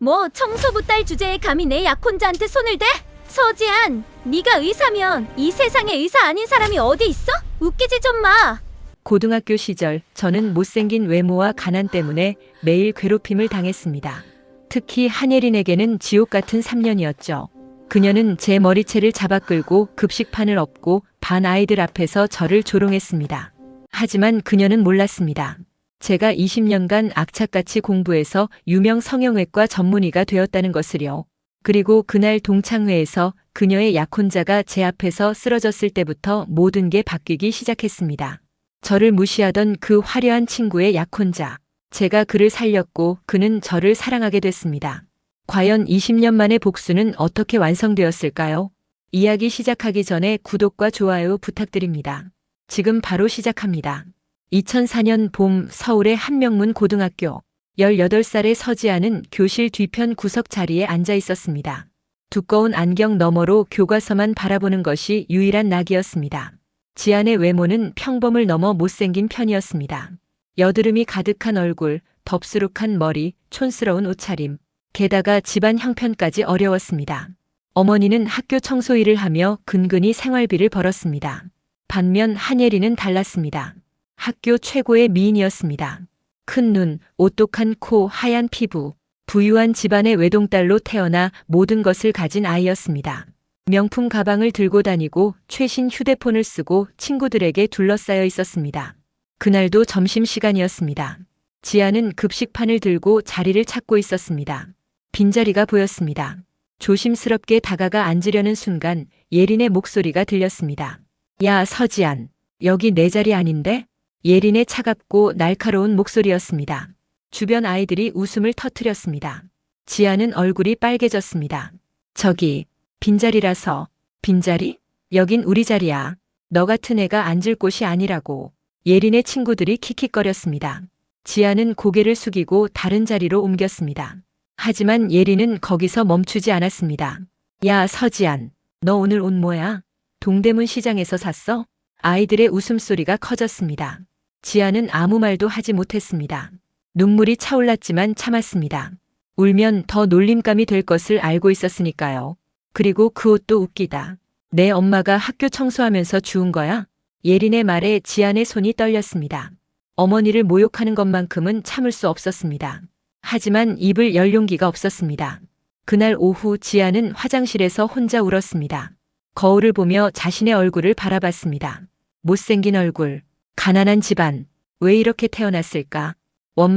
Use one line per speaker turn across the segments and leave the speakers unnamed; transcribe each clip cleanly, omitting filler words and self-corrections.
뭐 청소부 딸 주제에 감히 내 약혼자한테 손을 대? 서지안, 네가 의사면 이 세상에 의사 아닌 사람이 어디 있어? 웃기지 좀 마.
고등학교 시절 저는 못생긴 외모와 가난 때문에 매일 괴롭힘을 당했습니다. 특히 한예린에게는 지옥 같은 3년이었죠. 그녀는 제 머리채를 잡아 끌고 급식판을 엎고 반 아이들 앞에서 저를 조롱했습니다. 하지만 그녀는 몰랐습니다. 제가 20년간 악착같이 공부해서 유명 성형외과 전문의가 되었다는 것을요. 그리고 그날 동창회에서 그녀의 약혼자가 제 앞에서 쓰러졌을 때부터 모든 게 바뀌기 시작했습니다. 저를 무시하던 그 화려한 친구의 약혼자. 제가 그를 살렸고 그는 저를 사랑하게 됐습니다. 과연 20년 만의 복수는 어떻게 완성되었을까요? 이야기 시작하기 전에 구독과 좋아요 부탁드립니다. 지금 바로 시작합니다. 2004년 봄 서울의 한명문 고등학교. 18살의 서지아는 교실 뒤편 구석 자리에 앉아 있었습니다. 두꺼운 안경 너머로 교과서만 바라보는 것이 유일한 낙이었습니다. 지안의 외모는 평범을 넘어 못생긴 편이었습니다. 여드름이 가득한 얼굴, 덥수룩한 머리, 촌스러운 옷차림. 게다가 집안 형편까지 어려웠습니다. 어머니는 학교 청소 일을 하며 근근히 생활비를 벌었습니다. 반면 한예린은 달랐습니다. 학교 최고의 미인이었습니다. 큰 눈, 오똑한 코, 하얀 피부, 부유한 집안의 외동딸로 태어나 모든 것을 가진 아이였습니다. 명품 가방을 들고 다니고 최신 휴대폰을 쓰고 친구들에게 둘러싸여 있었습니다. 그날도 점심시간이었습니다. 지아는 급식판을 들고 자리를 찾고 있었습니다. 빈자리가 보였습니다. 조심스럽게 다가가 앉으려는 순간 예린의 목소리가 들렸습니다. 야, 서지안. 여기 내 자리 아닌데? 예린의 차갑고 날카로운 목소리였습니다. 주변 아이들이 웃음을 터뜨렸습니다. 지아는 얼굴이 빨개졌습니다. 저기, 빈자리라서. 빈자리? 여긴 우리 자리야. 너 같은 애가 앉을 곳이 아니라고. 예린의 친구들이 킥킥거렸습니다. 지아는 고개를 숙이고 다른 자리로 옮겼습니다. 하지만 예린은 거기서 멈추지 않았습니다. 야, 서지안. 너 오늘 옷 뭐야? 동대문 시장에서 샀어? 아이들의 웃음소리가 커졌습니다. 지아는 아무 말도 하지 못했습니다. 눈물이 차올랐지만 참았습니다. 울면 더 놀림감이 될 것을 알고 있었으니까요. 그리고 그 옷도 웃기다. 내 엄마가 학교 청소하면서 주운 거야? 예린의 말에 지안의 손이 떨렸습니다. 어머니를 모욕하는 것만큼은 참을 수 없었습니다. 하지만 입을 열 용기가 없었습니다. 그날 오후 지아는 화장실에서 혼자 울었습니다. 거울을 보며 자신의 얼굴을 바라봤습니다. 못생긴 얼굴, 가난한 집안, 왜 이렇게 태어났을까?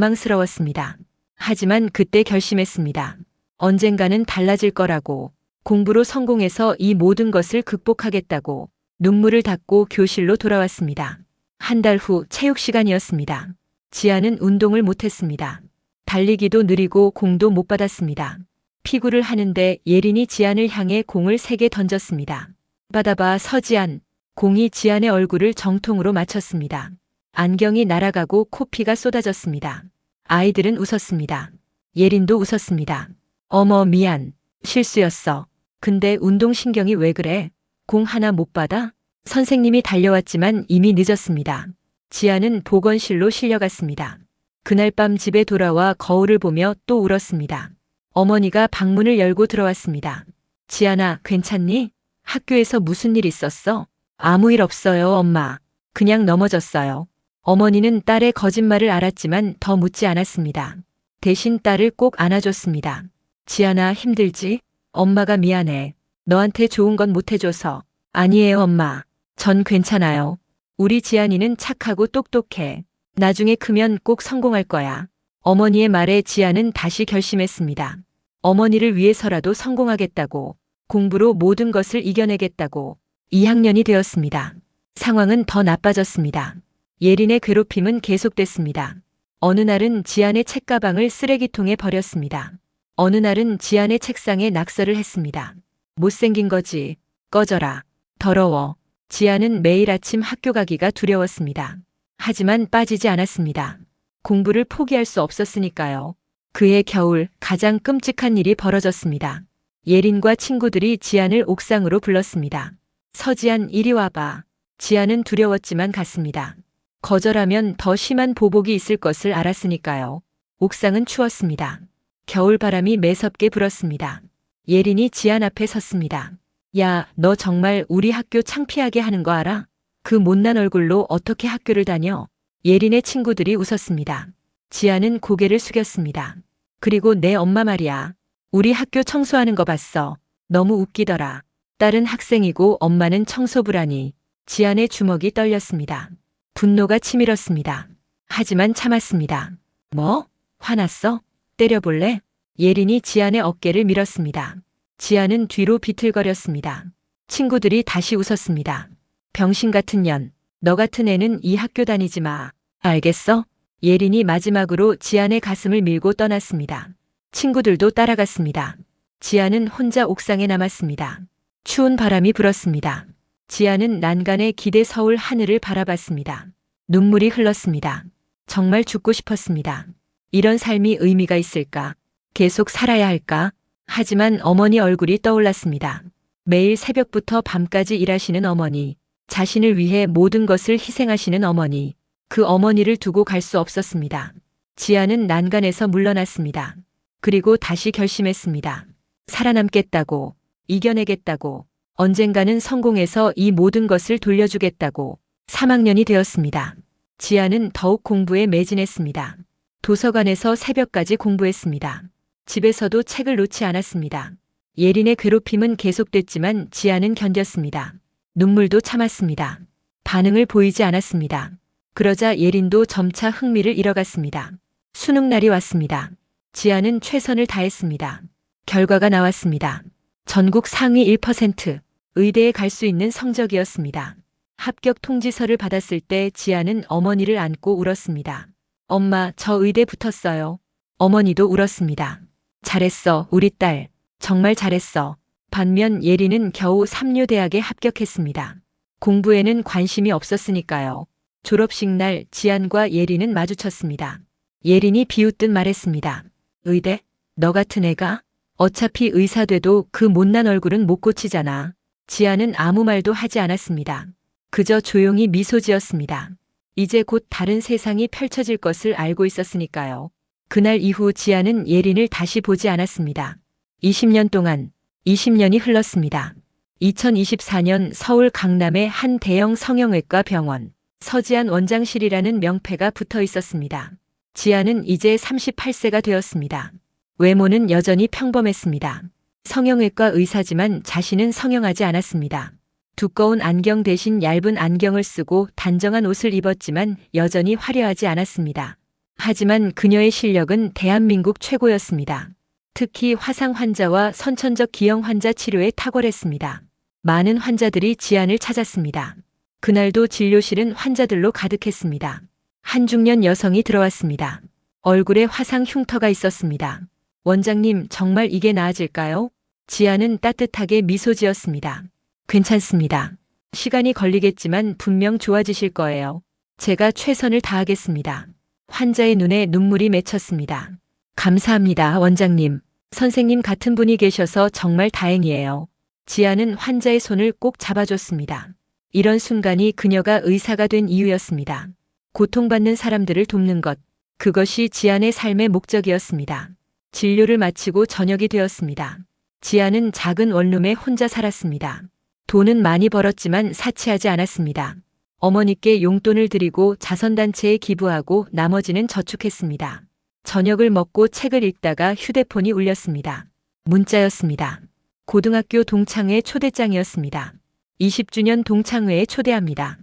원망스러웠습니다. 하지만 그때 결심했습니다. 언젠가는 달라질 거라고, 공부로 성공해서 이 모든 것을 극복하겠다고. 눈물을 닦고 교실로 돌아왔습니다. 한 달 후 체육 시간이었습니다. 지아는 운동을 못했습니다. 달리기도 느리고 공도 못 받았습니다. 피구를 하는데 예린이 지안을 향해 공을 3개 던졌습니다. 받아봐, 서지안. 공이 지안의 얼굴을 정통으로 맞췄습니다. 안경이 날아가고 코피가 쏟아졌습니다. 아이들은 웃었습니다. 예린도 웃었습니다. 어머, 미안. 실수였어. 근데 운동신경이 왜 그래? 공 하나 못 받아? 선생님이 달려왔지만 이미 늦었습니다. 지아는 보건실로 실려갔습니다. 그날 밤 집에 돌아와 거울을 보며 또 울었습니다. 어머니가 방문을 열고 들어왔습니다. 지아나, 괜찮니? 학교에서 무슨 일 있었어? 아무 일 없어요, 엄마. 그냥 넘어졌어요. 어머니는 딸의 거짓말을 알았지만 더 묻지 않았습니다. 대신 딸을 꼭 안아줬습니다. 지아나, 힘들지? 엄마가 미안해. 너한테 좋은 건 못해줘서. 아니에요, 엄마. 전 괜찮아요. 우리 지안이는 착하고 똑똑해. 나중에 크면 꼭 성공할 거야. 어머니의 말에 지아는 다시 결심했습니다. 어머니를 위해서라도 성공하겠다고. 공부로 모든 것을 이겨내겠다고. 2학년이 되었습니다. 상황은 더 나빠졌습니다. 예린의 괴롭힘은 계속됐습니다. 어느 날은 지안의 책가방을 쓰레기통에 버렸습니다. 어느 날은 지안의 책상에 낙서를 했습니다. 못생긴 거지. 꺼져라. 더러워. 지아는 매일 아침 학교 가기가 두려웠습니다. 하지만 빠지지 않았습니다. 공부를 포기할 수 없었으니까요. 그해 겨울 가장 끔찍한 일이 벌어졌습니다. 예린과 친구들이 지안을 옥상으로 불렀습니다. 서지안, 이리 와봐. 지안은 두려웠지만 갔습니다. 거절하면 더 심한 보복이 있을 것을 알았으니까요. 옥상은 추웠습니다. 겨울바람이 매섭게 불었습니다. 예린이 지안 앞에 섰습니다. 야, 너 정말 우리 학교 창피하게 하는 거 알아? 그 못난 얼굴로 어떻게 학교를 다녀? 예린의 친구들이 웃었습니다. 지안은 고개를 숙였습니다. 그리고 내 엄마 말이야. 우리 학교 청소하는 거 봤어. 너무 웃기더라. 딸은 학생이고 엄마는 청소부라니. 지안의 주먹이 떨렸습니다. 분노가 치밀었습니다. 하지만 참았습니다. 뭐? 화났어? 때려볼래? 예린이 지안의 어깨를 밀었습니다. 지안은 뒤로 비틀거렸습니다. 친구들이 다시 웃었습니다. 병신 같은 년, 너 같은 애는 이 학교 다니지 마. 알겠어? 예린이 마지막으로 지안의 가슴을 밀고 떠났습니다. 친구들도 따라갔습니다. 지안은 혼자 옥상에 남았습니다. 추운 바람이 불었습니다. 지안은 난간에 기대 서울 하늘을 바라봤습니다. 눈물이 흘렀습니다. 정말 죽고 싶었습니다. 이런 삶이 의미가 있을까? 계속 살아야 할까? 하지만 어머니 얼굴이 떠올랐습니다. 매일 새벽부터 밤까지 일하시는 어머니, 자신을 위해 모든 것을 희생하시는 어머니, 그 어머니를 두고 갈 수 없었습니다. 지안은 난간에서 물러났습니다. 그리고 다시 결심했습니다. 살아남겠다고, 이겨내겠다고, 언젠가는 성공해서 이 모든 것을 돌려주겠다고. 3학년이 되었습니다. 지안은 더욱 공부에 매진했습니다. 도서관에서 새벽까지 공부했습니다. 집에서도 책을 놓지 않았습니다. 예린의 괴롭힘은 계속됐지만 지안은 견뎠습니다. 눈물도 참았습니다. 반응을 보이지 않았습니다. 그러자 예린도 점차 흥미를 잃어갔습니다. 수능날이 왔습니다. 지안은 최선을 다했습니다. 결과가 나왔습니다. 전국 상위 1%, 의대에 갈 수 있는 성적이었습니다. 합격 통지서를 받았을 때 지안은 어머니를 안고 울었습니다. 엄마, 저 의대 붙었어요. 어머니도 울었습니다. 잘했어, 우리 딸. 정말 잘했어. 반면 예린은 겨우 삼류대학에 합격했습니다. 공부에는 관심이 없었으니까요. 졸업식 날 지안과 예린은 마주쳤습니다. 예린이 비웃듯 말했습니다. 의대? 너 같은 애가? 어차피 의사 돼도 그 못난 얼굴은 못 고치잖아. 지안은 아무 말도 하지 않았습니다. 그저 조용히 미소 지었습니다. 이제 곧 다른 세상이 펼쳐질 것을 알고 있었으니까요. 그날 이후 지안은 예린을 다시 보지 않았습니다. 20년 동안 20년이 흘렀습니다. 2024년 서울 강남의 한 대형 성형외과 병원, 서지안 원장실이라는 명패가 붙어 있었습니다. 지안은 이제 38세가 되었습니다. 외모는 여전히 평범했습니다. 성형외과 의사지만 자신은 성형하지 않았습니다. 두꺼운 안경 대신 얇은 안경을 쓰고 단정한 옷을 입었지만 여전히 화려하지 않았습니다. 하지만 그녀의 실력은 대한민국 최고였습니다. 특히 화상 환자와 선천적 기형 환자 치료에 탁월했습니다. 많은 환자들이 지안을 찾았습니다. 그날도 진료실은 환자들로 가득했습니다. 한 중년 여성이 들어왔습니다. 얼굴에 화상 흉터가 있었습니다. 원장님, 정말 이게 나아질까요? 지안은 따뜻하게 미소 지었습니다. 괜찮습니다. 시간이 걸리겠지만 분명 좋아지실 거예요. 제가 최선을 다하겠습니다. 환자의 눈에 눈물이 맺혔습니다. 감사합니다, 원장님. 선생님 같은 분이 계셔서 정말 다행이에요. 지안은 환자의 손을 꼭 잡아줬습니다. 이런 순간이 그녀가 의사가 된 이유였습니다. 고통받는 사람들을 돕는 것, 그것이 지안의 삶의 목적이었습니다. 진료를 마치고 저녁이 되었습니다. 지안은 작은 원룸에 혼자 살았습니다. 돈은 많이 벌었지만 사치하지 않았습니다. 어머니께 용돈을 드리고 자선단체에 기부하고 나머지는 저축했습니다. 저녁을 먹고 책을 읽다가 휴대폰이 울렸습니다. 문자였습니다. 고등학교 동창회 초대장이었습니다. 20주년 동창회에 초대합니다.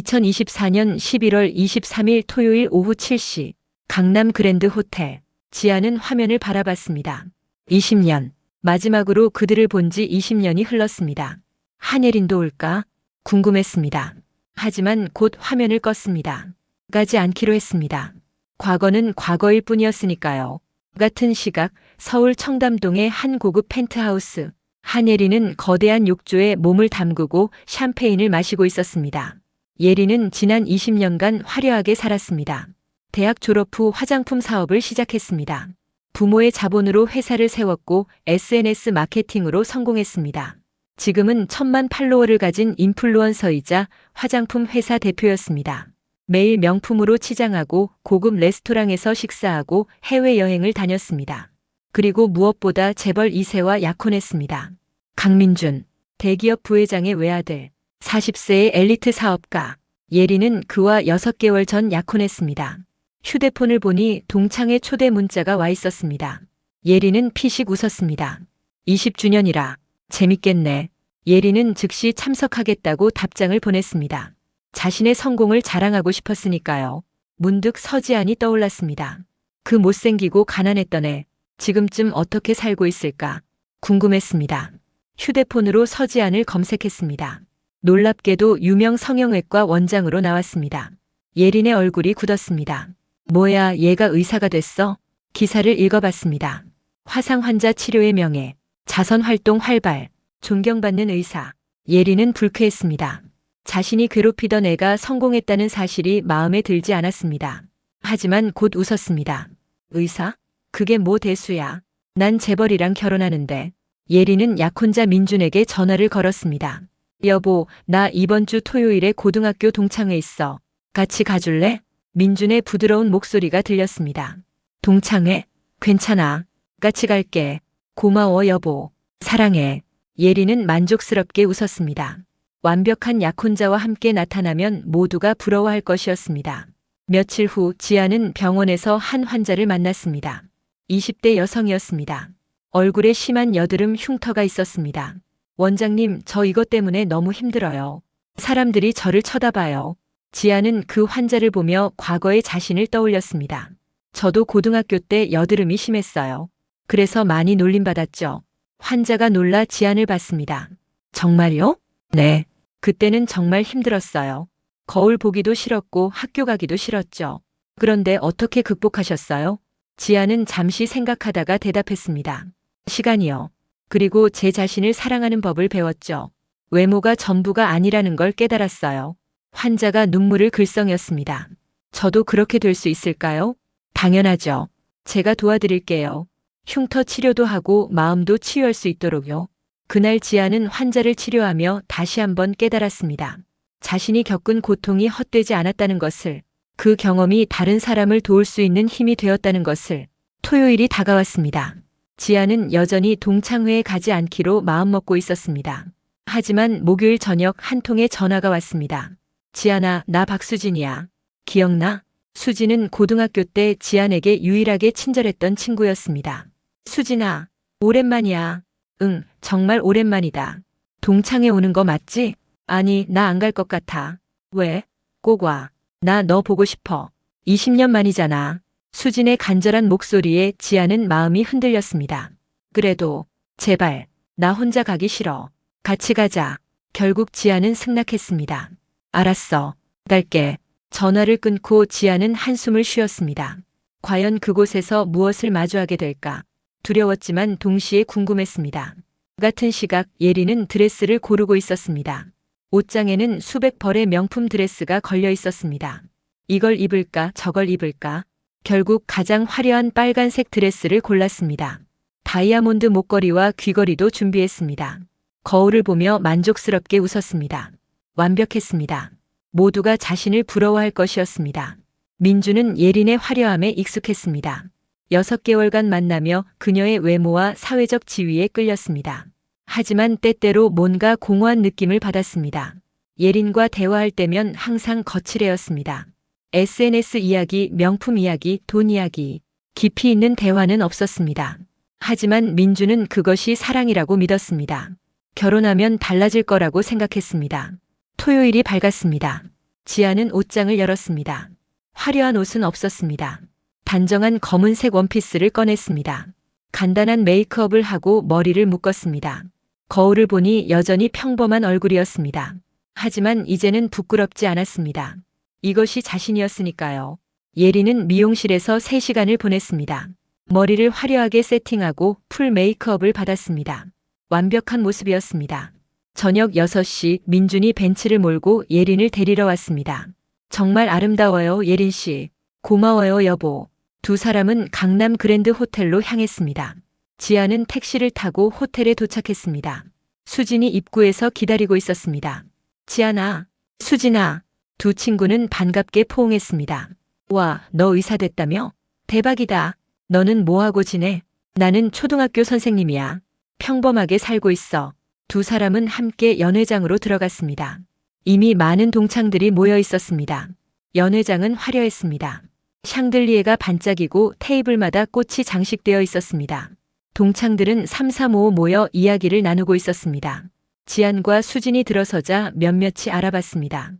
2024년 11월 23일 토요일 오후 7시 강남 그랜드 호텔. 지안은 화면을 바라봤습니다. 20년. 마지막으로 그들을 본 지 20년이 흘렀습니다. 한예린도 올까? 궁금했습니다. 하지만 곧 화면을 껐습니다. 가지 않기로 했습니다. 과거는 과거일 뿐이었으니까요. 같은 시각 서울 청담동의 한 고급 펜트하우스. 한예린은 거대한 욕조에 몸을 담그고 샴페인을 마시고 있었습니다. 예린은 지난 20년간 화려하게 살았습니다. 대학 졸업 후 화장품 사업을 시작했습니다. 부모의 자본으로 회사를 세웠고 SNS 마케팅으로 성공했습니다. 지금은 1000만 팔로워를 가진 인플루언서이자 화장품 회사 대표였습니다. 매일 명품으로 치장하고 고급 레스토랑에서 식사하고 해외여행을 다녔습니다. 그리고 무엇보다 재벌 2세와 약혼했습니다. 강민준, 대기업 부회장의 외아들, 40세의 엘리트 사업가. 예리는 그와 6개월 전 약혼했습니다. 휴대폰을 보니 동창회 초대 문자가 와 있었습니다. 예리는 피식 웃었습니다. 20주년이라. 재밌겠네. 예리는 즉시 참석하겠다고 답장을 보냈습니다. 자신의 성공을 자랑하고 싶었으니까요. 문득 서지안이 떠올랐습니다. 그 못생기고 가난했던 애, 지금쯤 어떻게 살고 있을까 궁금했습니다. 휴대폰으로 서지안을 검색했습니다. 놀랍게도 유명 성형외과 원장으로 나왔습니다. 예린의 얼굴이 굳었습니다. 뭐야, 얘가 의사가 됐어? 기사를 읽어봤습니다. 화상 환자 치료의 명예, 자선 활동 활발, 존경받는 의사. 예린은 불쾌했습니다. 자신이 괴롭히던 애가 성공했다는 사실이 마음에 들지 않았습니다. 하지만 곧 웃었습니다. 의사? 그게 뭐 대수야. 난 재벌이랑 결혼하는데. 예린은 약혼자 민준에게 전화를 걸었습니다. 여보, 나 이번 주 토요일에 고등학교 동창회 있어. 같이 가줄래? 민준의 부드러운 목소리가 들렸습니다. 동창회? 괜찮아. 같이 갈게. 고마워 여보. 사랑해. 예린은 만족스럽게 웃었습니다. 완벽한 약혼자와 함께 나타나면 모두가 부러워할 것이었습니다. 며칠 후 지아는 병원에서 한 환자를 만났습니다. 20대 여성이었습니다. 얼굴에 심한 여드름 흉터가 있었습니다. 원장님, 저 이것 때문에 너무 힘들어요. 사람들이 저를 쳐다봐요. 지아는 그 환자를 보며 과거의 자신을 떠올렸습니다. 저도 고등학교 때 여드름이 심했어요. 그래서 많이 놀림받았죠. 환자가 놀라 지안을 봤습니다. 정말요? 네. 그때는 정말 힘들었어요. 거울 보기도 싫었고 학교 가기도 싫었죠. 그런데 어떻게 극복하셨어요? 지아는 잠시 생각하다가 대답했습니다. 시간이요. 그리고 제 자신을 사랑하는 법을 배웠죠. 외모가 전부가 아니라는 걸 깨달았어요. 환자가 눈물을 글썽였습니다. 저도 그렇게 될 수 있을까요? 당연하죠. 제가 도와드릴게요. 흉터 치료도 하고 마음도 치유할 수 있도록요. 그날 지아는 환자를 치료하며 다시 한번 깨달았습니다. 자신이 겪은 고통이 헛되지 않았다는 것을, 그 경험이 다른 사람을 도울 수 있는 힘이 되었다는 것을. 토요일이 다가왔습니다. 지아는 여전히 동창회에 가지 않기로 마음먹고 있었습니다. 하지만 목요일 저녁 한 통의 전화가 왔습니다. 지아나, 나 박수진이야. 기억나? 수진은 고등학교 때 지안에게 유일하게 친절했던 친구였습니다. 수진아, 오랜만이야. 응, 정말 오랜만이다. 동창회 오는 거 맞지? 아니, 나 안 갈 것 같아. 왜? 꼭 와. 나 너 보고 싶어. 20년 만이잖아. 수진의 간절한 목소리에 지아는 마음이 흔들렸습니다. 그래도 제발 나 혼자 가기 싫어. 같이 가자. 결국 지아는 승낙했습니다. 알았어. 갈게. 전화를 끊고 지아는 한숨을 쉬었습니다. 과연 그곳에서 무엇을 마주하게 될까? 두려웠지만 동시에 궁금했습니다. 같은 시각 예리는 드레스를 고르고 있었습니다. 옷장에는 수백 벌의 명품 드레스가 걸려 있었습니다. 이걸 입을까 저걸 입을까? 결국 가장 화려한 빨간색 드레스를 골랐습니다. 다이아몬드 목걸이와 귀걸이도 준비했습니다. 거울을 보며 만족스럽게 웃었습니다. 완벽했습니다. 모두가 자신을 부러워할 것이었습니다. 민주는 예린의 화려함에 익숙했습니다. 6개월간 만나며 그녀의 외모와 사회적 지위에 끌렸습니다. 하지만 때때로 뭔가 공허한 느낌을 받았습니다. 예린과 대화할 때면 항상 거칠해였습니다. SNS 이야기, 명품 이야기, 돈 이야기, 깊이 있는 대화는 없었습니다. 하지만 민주는 그것이 사랑이라고 믿었습니다. 결혼하면 달라질 거라고 생각했습니다. 토요일이 밝았습니다. 지아는 옷장을 열었습니다. 화려한 옷은 없었습니다. 단정한 검은색 원피스를 꺼냈습니다. 간단한 메이크업을 하고 머리를 묶었습니다. 거울을 보니 여전히 평범한 얼굴이었습니다. 하지만 이제는 부끄럽지 않았습니다. 이것이 자신이었으니까요. 예리는 미용실에서 3시간을 보냈습니다. 머리를 화려하게 세팅하고 풀 메이크업을 받았습니다. 완벽한 모습이었습니다. 저녁 6시 민준이 벤츠를 몰고 예린을 데리러 왔습니다. 정말 아름다워요, 예린 씨. 고마워요, 여보. 두 사람은 강남 그랜드 호텔로 향했습니다. 지아는 택시를 타고 호텔에 도착했습니다. 수진이 입구에서 기다리고 있었습니다. 지아나, 수진아. 두 친구는 반갑게 포옹했습니다. 와, 너 의사 됐다며? 대박이다. 너는 뭐하고 지내? 나는 초등학교 선생님이야. 평범하게 살고 있어. 두 사람은 함께 연회장으로 들어갔습니다. 이미 많은 동창들이 모여 있었습니다. 연회장은 화려했습니다. 샹들리에가 반짝이고 테이블마다 꽃이 장식되어 있었습니다. 동창들은 삼삼오오 모여 이야기를 나누고 있었습니다. 지안과 수진이 들어서자 몇몇이 알아봤습니다.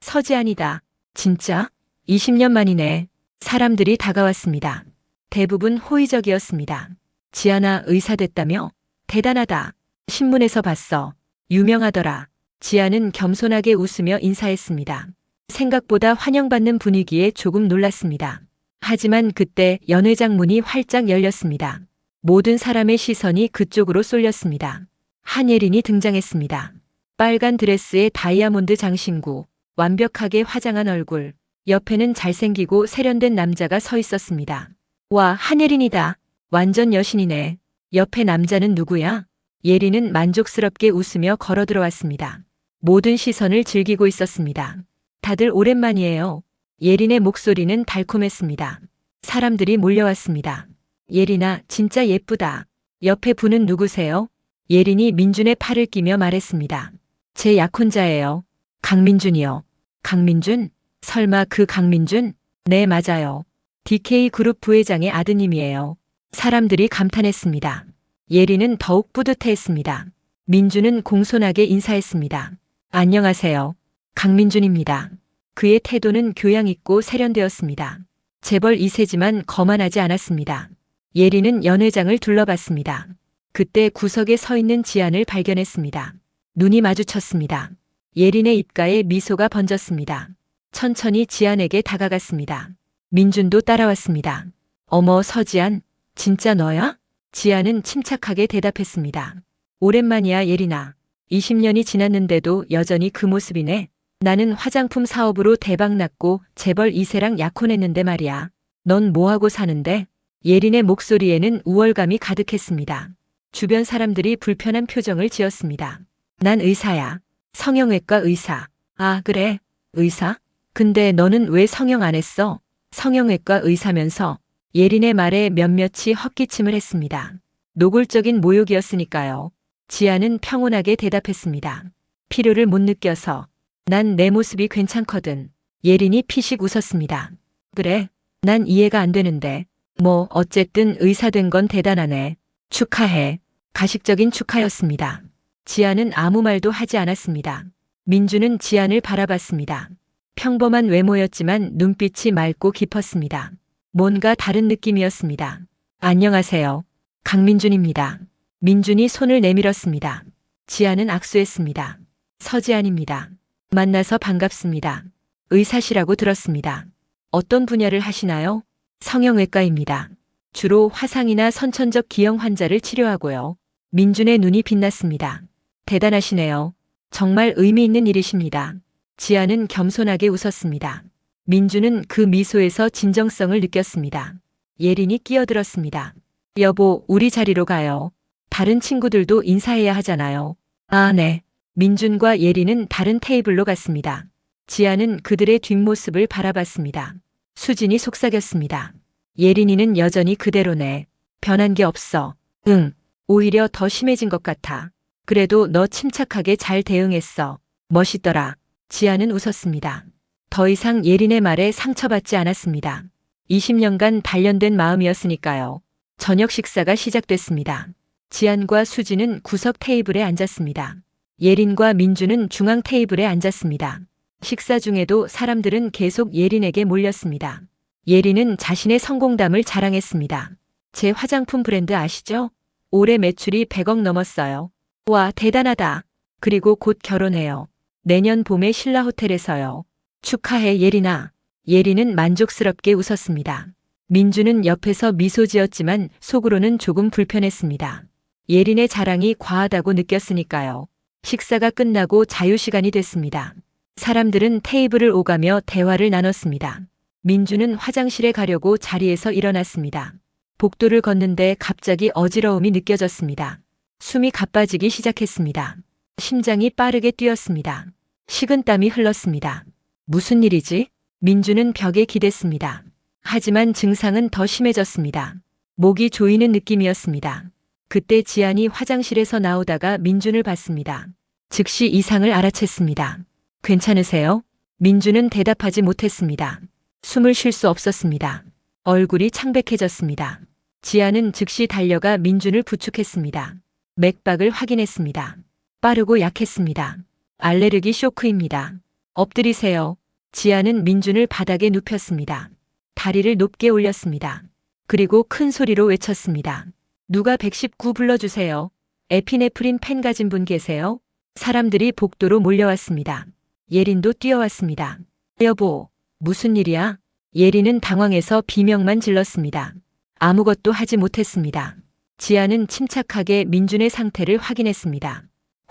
서지안이다. 진짜? 20년 만이네. 사람들이 다가왔습니다. 대부분 호의적이었습니다. 지안아 의사 됐다며? 대단하다. 신문에서 봤어. 유명하더라. 지안은 겸손하게 웃으며 인사했습니다. 생각보다 환영받는 분위기에 조금 놀랐습니다. 하지만 그때 연회장 문이 활짝 열렸습니다. 모든 사람의 시선이 그쪽으로 쏠렸습니다. 한예린이 등장했습니다. 빨간 드레스에 다이아몬드 장신구, 완벽하게 화장한 얼굴, 옆에는 잘생기고 세련된 남자가 서 있었습니다. 와, 한예린이다. 완전 여신이네. 옆에 남자는 누구야? 예린은 만족스럽게 웃으며 걸어 들어왔습니다. 모든 시선을 즐기고 있었습니다. 다들 오랜만이에요. 예린의 목소리는 달콤했습니다. 사람들이 몰려왔습니다. 예린아, 진짜 예쁘다. 옆에 분은 누구세요? 예린이 민준의 팔을 끼며 말했습니다. 제 약혼자예요. 강민준이요. 강민준? 설마 그 강민준? 네, 맞아요. DK그룹 부회장의 아드님이에요. 사람들이 감탄했습니다. 예린은 더욱 뿌듯해했습니다. 민준은 공손하게 인사했습니다. 안녕하세요. 강민준입니다. 그의 태도는 교양 있고 세련되었습니다. 재벌 2세지만 거만하지 않았습니다. 예린은 연회장을 둘러봤습니다. 그때 구석에 서 있는 지안을 발견했습니다. 눈이 마주쳤습니다. 예린의 입가에 미소가 번졌습니다. 천천히 지안에게 다가갔습니다. 민준도 따라왔습니다. 어머, 서지안, 진짜 너야? 지안은 침착하게 대답했습니다. 오랜만이야, 예린아. 20년이 지났는데도 여전히 그 모습이네. 나는 화장품 사업으로 대박났고 재벌 2세랑 약혼했는데 말이야. 넌 뭐하고 사는데? 예린의 목소리에는 우월감이 가득했습니다. 주변 사람들이 불편한 표정을 지었습니다. 난 의사야. 성형외과 의사. 아, 그래? 의사? 근데 너는 왜 성형 안 했어? 성형외과 의사면서. 예린의 말에 몇몇이 헛기침을 했습니다. 노골적인 모욕이었으니까요. 지아는 평온하게 대답했습니다. 필요를 못 느껴서. 난 내 모습이 괜찮거든. 예린이 피식 웃었습니다. 그래? 난 이해가 안 되는데. 뭐 어쨌든 의사 된 건 대단하네. 축하해. 가식적인 축하였습니다. 지아는 아무 말도 하지 않았습니다. 민주는 지안을 바라봤습니다. 평범한 외모였지만 눈빛이 맑고 깊었습니다. 뭔가 다른 느낌이었습니다. 안녕하세요. 강민준입니다. 민준이 손을 내밀었습니다. 지아는 악수했습니다. 서지안입니다. 만나서 반갑습니다. 의사시라고 들었습니다. 어떤 분야를 하시나요? 성형외과입니다. 주로 화상이나 선천적 기형 환자를 치료하고요. 민준의 눈이 빛났습니다. 대단하시네요. 정말 의미 있는 일이십니다. 지아는 겸손하게 웃었습니다. 민준은 그 미소에서 진정성을 느꼈습니다. 예린이 끼어들었습니다. 여보, 우리 자리로 가요. 다른 친구들도 인사해야 하잖아요. 아, 네. 민준과 예린은 다른 테이블로 갔습니다. 지아는 그들의 뒷모습을 바라봤습니다. 수진이 속삭였습니다. 예린이는 여전히 그대로네. 변한 게 없어. 응. 오히려 더 심해진 것 같아. 그래도 너 침착하게 잘 대응했어. 멋있더라. 지아는 웃었습니다. 더 이상 예린의 말에 상처받지 않았습니다. 20년간 단련된 마음이었으니까요. 저녁 식사가 시작됐습니다. 지안과 수지는 구석 테이블에 앉았습니다. 예린과 민주는 중앙 테이블에 앉았습니다. 식사 중에도 사람들은 계속 예린에게 몰렸습니다. 예린은 자신의 성공담을 자랑했습니다. 제 화장품 브랜드 아시죠? 올해 매출이 100억 넘었어요. 와, 대단하다. 그리고 곧 결혼해요. 내년 봄에 신라 호텔에서요. 축하해, 예린아. 예린은 만족스럽게 웃었습니다. 민주는 옆에서 미소 지었지만 속으로는 조금 불편했습니다. 예린의 자랑이 과하다고 느꼈으니까요. 식사가 끝나고 자유시간이 됐습니다. 사람들은 테이블을 오가며 대화를 나눴습니다. 민주는 화장실에 가려고 자리에서 일어났습니다. 복도를 걷는데 갑자기 어지러움이 느껴졌습니다. 숨이 가빠지기 시작했습니다. 심장이 빠르게 뛰었습니다. 식은땀이 흘렀습니다. 무슨 일이지? 민주는 벽에 기댔습니다. 하지만 증상은 더 심해졌습니다. 목이 조이는 느낌이었습니다. 그때 지안이 화장실에서 나오다가 민준을 봤습니다. 즉시 이상을 알아챘습니다. 괜찮으세요? 민준은 대답하지 못했습니다. 숨을 쉴 수 없었습니다. 얼굴이 창백해졌습니다. 지안은 즉시 달려가 민준을 부축했습니다. 맥박을 확인했습니다. 빠르고 약했습니다. 알레르기 쇼크입니다. 엎드리세요. 지안은 민준을 바닥에 눕혔습니다. 다리를 높게 올렸습니다. 그리고 큰 소리로 외쳤습니다. 누가 119 불러주세요. 에피네프린 펜 가진 분 계세요? 사람들이 복도로 몰려왔습니다. 예린도 뛰어왔습니다. 여보, 무슨 일이야? 예린은 당황해서 비명만 질렀습니다. 아무것도 하지 못했습니다. 지아는 침착하게 민준의 상태를 확인했습니다.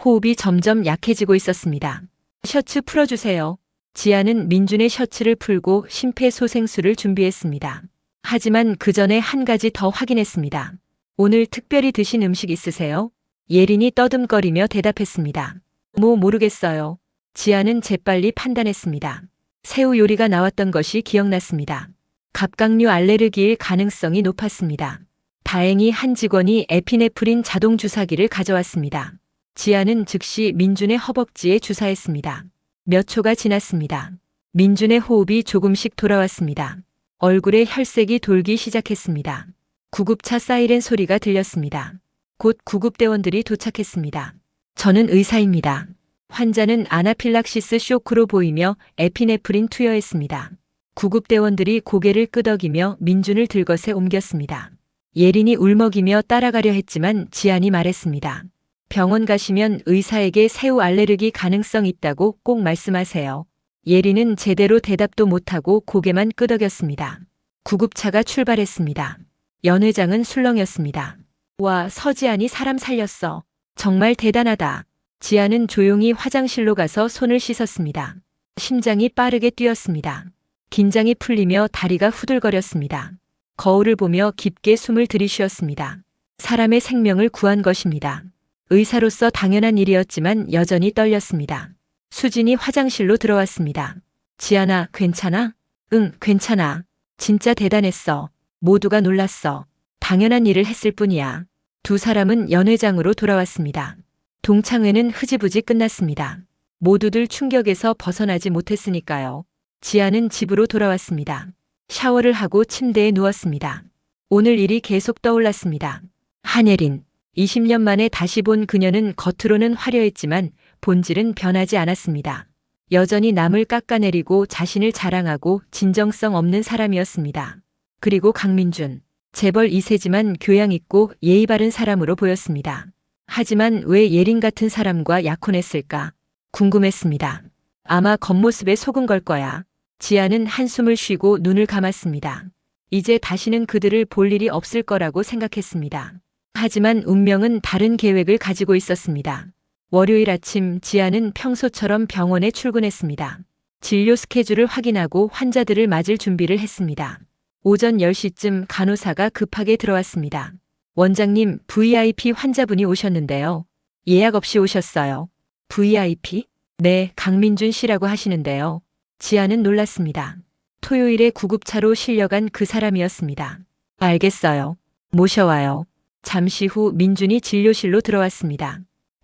호흡이 점점 약해지고 있었습니다. 셔츠 풀어주세요. 지아는 민준의 셔츠를 풀고 심폐소생술을 준비했습니다. 하지만 그 전에 한 가지 더 확인했습니다. 오늘 특별히 드신 음식 있으세요? 예린이 떠듬거리며 대답했습니다. 모르겠어요. 지아는 재빨리 판단했습니다. 새우 요리가 나왔던 것이 기억났습니다. 갑각류 알레르기일 가능성이 높았습니다. 다행히 한 직원이 에피네프린 자동 주사기를 가져왔습니다. 지아는 즉시 민준의 허벅지에 주사했습니다. 몇 초가 지났습니다. 민준의 호흡이 조금씩 돌아왔습니다. 얼굴에 혈색이 돌기 시작했습니다. 구급차 사이렌 소리가 들렸습니다. 곧 구급대원들이 도착했습니다. 저는 의사입니다. 환자는 아나필락시스 쇼크로 보이며 에피네프린 투여했습니다. 구급대원들이 고개를 끄덕이며 민준을 들것에 옮겼습니다. 예린이 울먹이며 따라가려 했지만 지안이 말했습니다. 병원 가시면 의사에게 새우 알레르기 가능성 있다고 꼭 말씀하세요. 예린은 제대로 대답도 못하고 고개만 끄덕였습니다. 구급차가 출발했습니다. 연 회장은 술렁였습니다. 와, 서지안이 사람 살렸어. 정말 대단하다. 지아는 조용히 화장실로 가서 손을 씻었습니다. 심장이 빠르게 뛰었습니다. 긴장이 풀리며 다리가 후들거렸습니다. 거울을 보며 깊게 숨을 들이쉬었습니다. 사람의 생명을 구한 것입니다. 의사로서 당연한 일이었지만 여전히 떨렸습니다. 수진이 화장실로 들어왔습니다. 지안아, 괜찮아? 응, 괜찮아. 진짜 대단했어. 모두가 놀랐어. 당연한 일을 했을 뿐이야. 두 사람은 연회장으로 돌아왔습니다. 동창회는 흐지부지 끝났습니다. 모두들 충격에서 벗어나지 못했으니까요. 지아는 집으로 돌아왔습니다. 샤워를 하고 침대에 누웠습니다. 오늘 일이 계속 떠올랐습니다. 한예린. 20년 만에 다시 본 그녀는 겉으로는 화려했지만 본질은 변하지 않았습니다. 여전히 남을 깎아내리고 자신을 자랑하고 진정성 없는 사람이었습니다. 그리고 강민준. 재벌 2세지만 교양 있고 예의 바른 사람으로 보였습니다. 하지만 왜 예린 같은 사람과 약혼했을까? 궁금했습니다. 아마 겉모습에 속은 걸 거야. 지아는 한숨을 쉬고 눈을 감았습니다. 이제 다시는 그들을 볼 일이 없을 거라고 생각했습니다. 하지만 운명은 다른 계획을 가지고 있었습니다. 월요일 아침 지아는 평소처럼 병원에 출근했습니다. 진료 스케줄을 확인하고 환자들을 맞을 준비를 했습니다. 오전 10시쯤 간호사가 급하게 들어왔습니다. 원장님, VIP 환자분이 오셨는데요. 예약 없이 오셨어요. VIP? 네, 강민준 씨라고 하시는데요. 지아는 놀랐습니다. 토요일에 구급차로 실려간 그 사람이었습니다. 알겠어요. 모셔와요. 잠시 후 민준이 진료실로 들어왔습니다.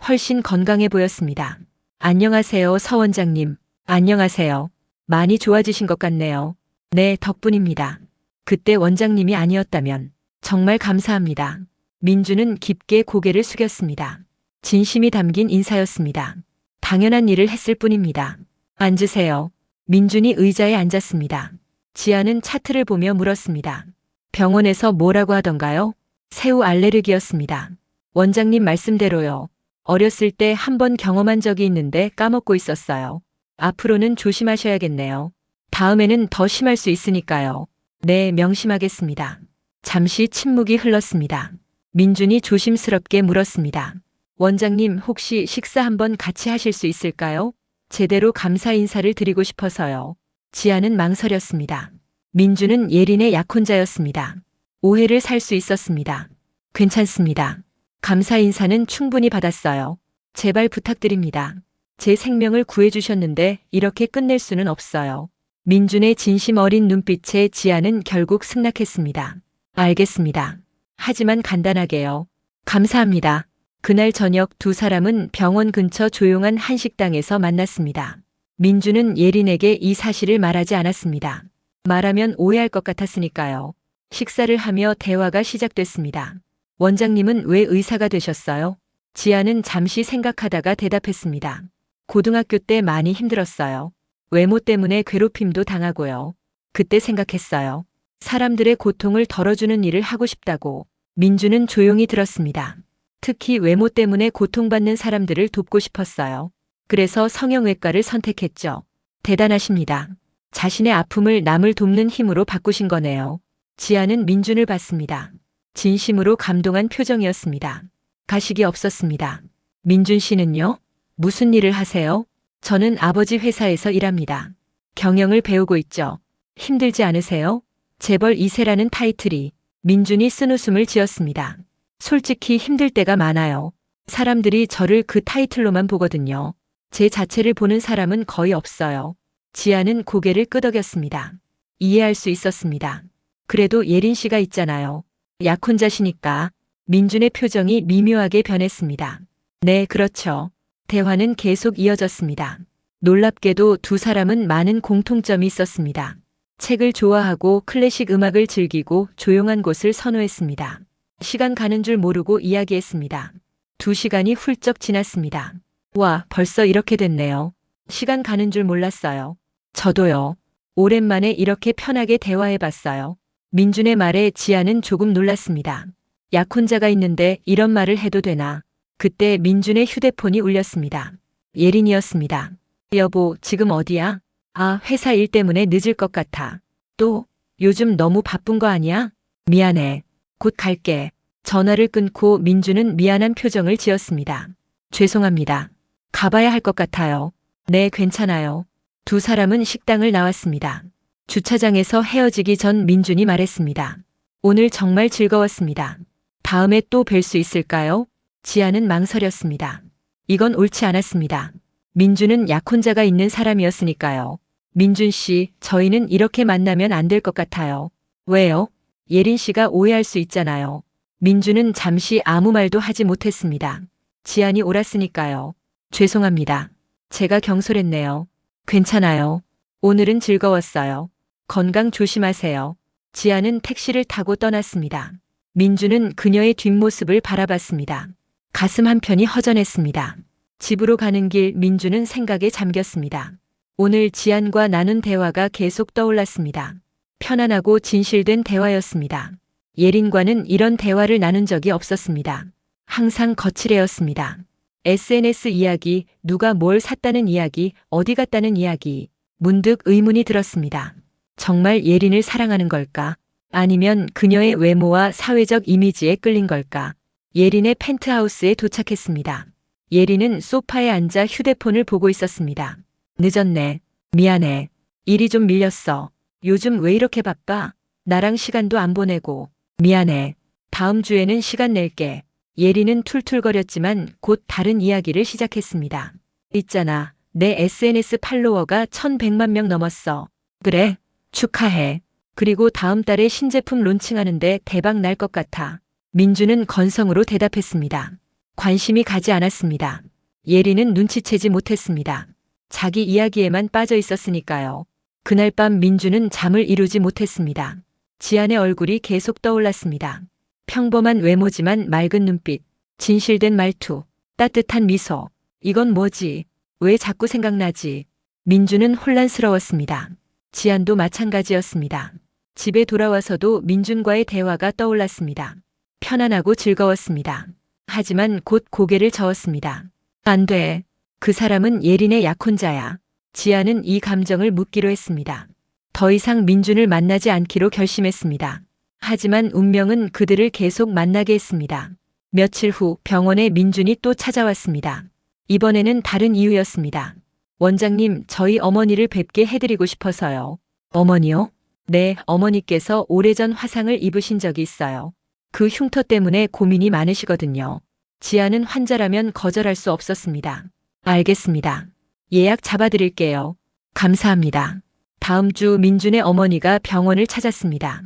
훨씬 건강해 보였습니다. 안녕하세요, 서 원장님. 안녕하세요. 많이 좋아지신 것 같네요. 네, 덕분입니다. 그때 원장님이 아니었다면 정말 감사합니다. 민준은 깊게 고개를 숙였습니다. 진심이 담긴 인사였습니다. 당연한 일을 했을 뿐입니다. 앉으세요. 민준이 의자에 앉았습니다. 지아는 차트를 보며 물었습니다. 병원에서 뭐라고 하던가요? 새우 알레르기였습니다. 원장님 말씀대로요. 어렸을 때 한 번 경험한 적이 있는데 까먹고 있었어요. 앞으로는 조심하셔야겠네요. 다음에는 더 심할 수 있으니까요. 네, 명심하겠습니다. 잠시 침묵이 흘렀습니다. 민준이 조심스럽게 물었습니다. 원장님, 혹시 식사 한번 같이 하실 수 있을까요? 제대로 감사 인사를 드리고 싶어서요. 지아는 망설였습니다. 민준은 예린의 약혼자였습니다. 오해를 살 수 있었습니다. 괜찮습니다. 감사 인사는 충분히 받았어요. 제발 부탁드립니다. 제 생명을 구해주셨는데 이렇게 끝낼 수는 없어요. 민준의 진심 어린 눈빛에 지아는 결국 승낙했습니다. 알겠습니다. 하지만 간단하게요. 감사합니다. 그날 저녁 두 사람은 병원 근처 조용한 한식당에서 만났습니다. 민주는 예린에게 이 사실을 말하지 않았습니다. 말하면 오해할 것 같았으니까요. 식사를 하며 대화가 시작됐습니다. 원장님은 왜 의사가 되셨어요? 지아는 잠시 생각하다가 대답했습니다. 고등학교 때 많이 힘들었어요. 외모 때문에 괴롭힘도 당하고요. 그때 생각했어요. 사람들의 고통을 덜어주는 일을 하고 싶다고. 민주는 조용히 들었습니다. 특히 외모 때문에 고통받는 사람들을 돕고 싶었어요. 그래서 성형외과를 선택했죠. 대단하십니다. 자신의 아픔을 남을 돕는 힘으로 바꾸신 거네요. 지아는 민준을 봤습니다. 진심으로 감동한 표정이었습니다. 가식이 없었습니다. 민준 씨는요? 무슨 일을 하세요? 저는 아버지 회사에서 일합니다. 경영을 배우고 있죠. 힘들지 않으세요? 재벌 2세라는 타이틀이. 민준이 쓴웃음을 지었습니다. 솔직히 힘들 때가 많아요. 사람들이 저를 그 타이틀로만 보거든요. 제 자체를 보는 사람은 거의 없어요. 지아는 고개를 끄덕였습니다. 이해할 수 있었습니다. 그래도 예린 씨가 있잖아요. 약혼자시니까. 민준의 표정이 미묘하게 변했습니다. 네, 그렇죠. 대화는 계속 이어졌습니다. 놀랍게도 두 사람은 많은 공통점이 있었습니다. 책을 좋아하고 클래식 음악을 즐기고 조용한 곳을 선호했습니다. 시간 가는 줄 모르고 이야기했습니다. 2시간이 훌쩍 지났습니다. 와, 벌써 이렇게 됐네요. 시간 가는 줄 몰랐어요. 저도요. 오랜만에 이렇게 편하게 대화해봤어요. 민준의 말에 지아는 조금 놀랐습니다. 약혼자가 있는데 이런 말을 해도 되나? 그때 민준의 휴대폰이 울렸습니다. 예린이었습니다. 여보, 지금 어디야? 아, 회사 일 때문에 늦을 것 같아. 또? 요즘 너무 바쁜 거 아니야? 미안해. 곧 갈게. 전화를 끊고 민준은 미안한 표정을 지었습니다. 죄송합니다. 가봐야 할 것 같아요. 네, 괜찮아요. 두 사람은 식당을 나왔습니다. 주차장에서 헤어지기 전 민준이 말했습니다. 오늘 정말 즐거웠습니다. 다음에 또 뵐 수 있을까요? 지아는 망설였습니다. 이건 옳지 않았습니다. 민준은 약혼자가 있는 사람이었으니까요. 민준 씨, 저희는 이렇게 만나면 안 될 것 같아요. 왜요? 예린 씨가 오해할 수 있잖아요. 민준은 잠시 아무 말도 하지 못했습니다. 지안이 옳았으니까요. 죄송합니다. 제가 경솔했네요. 괜찮아요. 오늘은 즐거웠어요. 건강 조심하세요. 지아는 택시를 타고 떠났습니다. 민준은 그녀의 뒷모습을 바라봤습니다. 가슴 한편이 허전했습니다. 집으로 가는 길 민준은 생각에 잠겼습니다. 오늘 지안과 나눈 대화가 계속 떠올랐습니다. 편안하고 진실된 대화였습니다. 예린과는 이런 대화를 나눈 적이 없었습니다. 항상 거칠애였습니다. SNS 이야기, 누가 뭘 샀다는 이야기, 어디 갔다는 이야기. 문득 의문이 들었습니다. 정말 예린을 사랑하는 걸까? 아니면 그녀의 외모와 사회적 이미지에 끌린 걸까? 예린의 펜트하우스에 도착했습니다. 예린은 소파에 앉아 휴대폰을 보고 있었습니다. 늦었네. 미안해. 일이 좀 밀렸어. 요즘 왜 이렇게 바빠? 나랑 시간도 안 보내고. 미안해. 다음 주에는 시간 낼게. 예린은 툴툴거렸지만 곧 다른 이야기를 시작했습니다. 있잖아. 내 SNS 팔로워가 1100만 명 넘었어. 그래? 축하해. 그리고 다음 달에 신제품 론칭하는데 대박 날 것 같아. 민주는 건성으로 대답했습니다. 관심이 가지 않았습니다. 예린은 눈치채지 못했습니다. 자기 이야기에만 빠져 있었으니까요. 그날 밤 민주는 잠을 이루지 못했습니다. 지안의 얼굴이 계속 떠올랐습니다. 평범한 외모지만 맑은 눈빛, 진실된 말투, 따뜻한 미소. 이건 뭐지? 왜 자꾸 생각나지? 민주는 혼란스러웠습니다. 지안도 마찬가지였습니다. 집에 돌아와서도 민준과의 대화가 떠올랐습니다. 편안하고 즐거웠습니다. 하지만 곧 고개를 저었습니다. 안 돼. 그 사람은 예린의 약혼자야. 지아는 이 감정을 묻기로 했습니다. 더 이상 민준을 만나지 않기로 결심했습니다. 하지만 운명은 그들을 계속 만나게 했습니다. 며칠 후 병원에 민준이 또 찾아왔습니다. 이번에는 다른 이유였습니다. 원장님, 저희 어머니를 뵙게 해드리고 싶어서요. 어머니요? 네, 어머니께서 오래전 화상을 입으신 적이 있어요. 그 흉터 때문에 고민이 많으시거든요. 지아는 환자라면 거절할 수 없었습니다. 알겠습니다. 예약 잡아드릴게요. 감사합니다. 다음 주 민준의 어머니가 병원을 찾았습니다.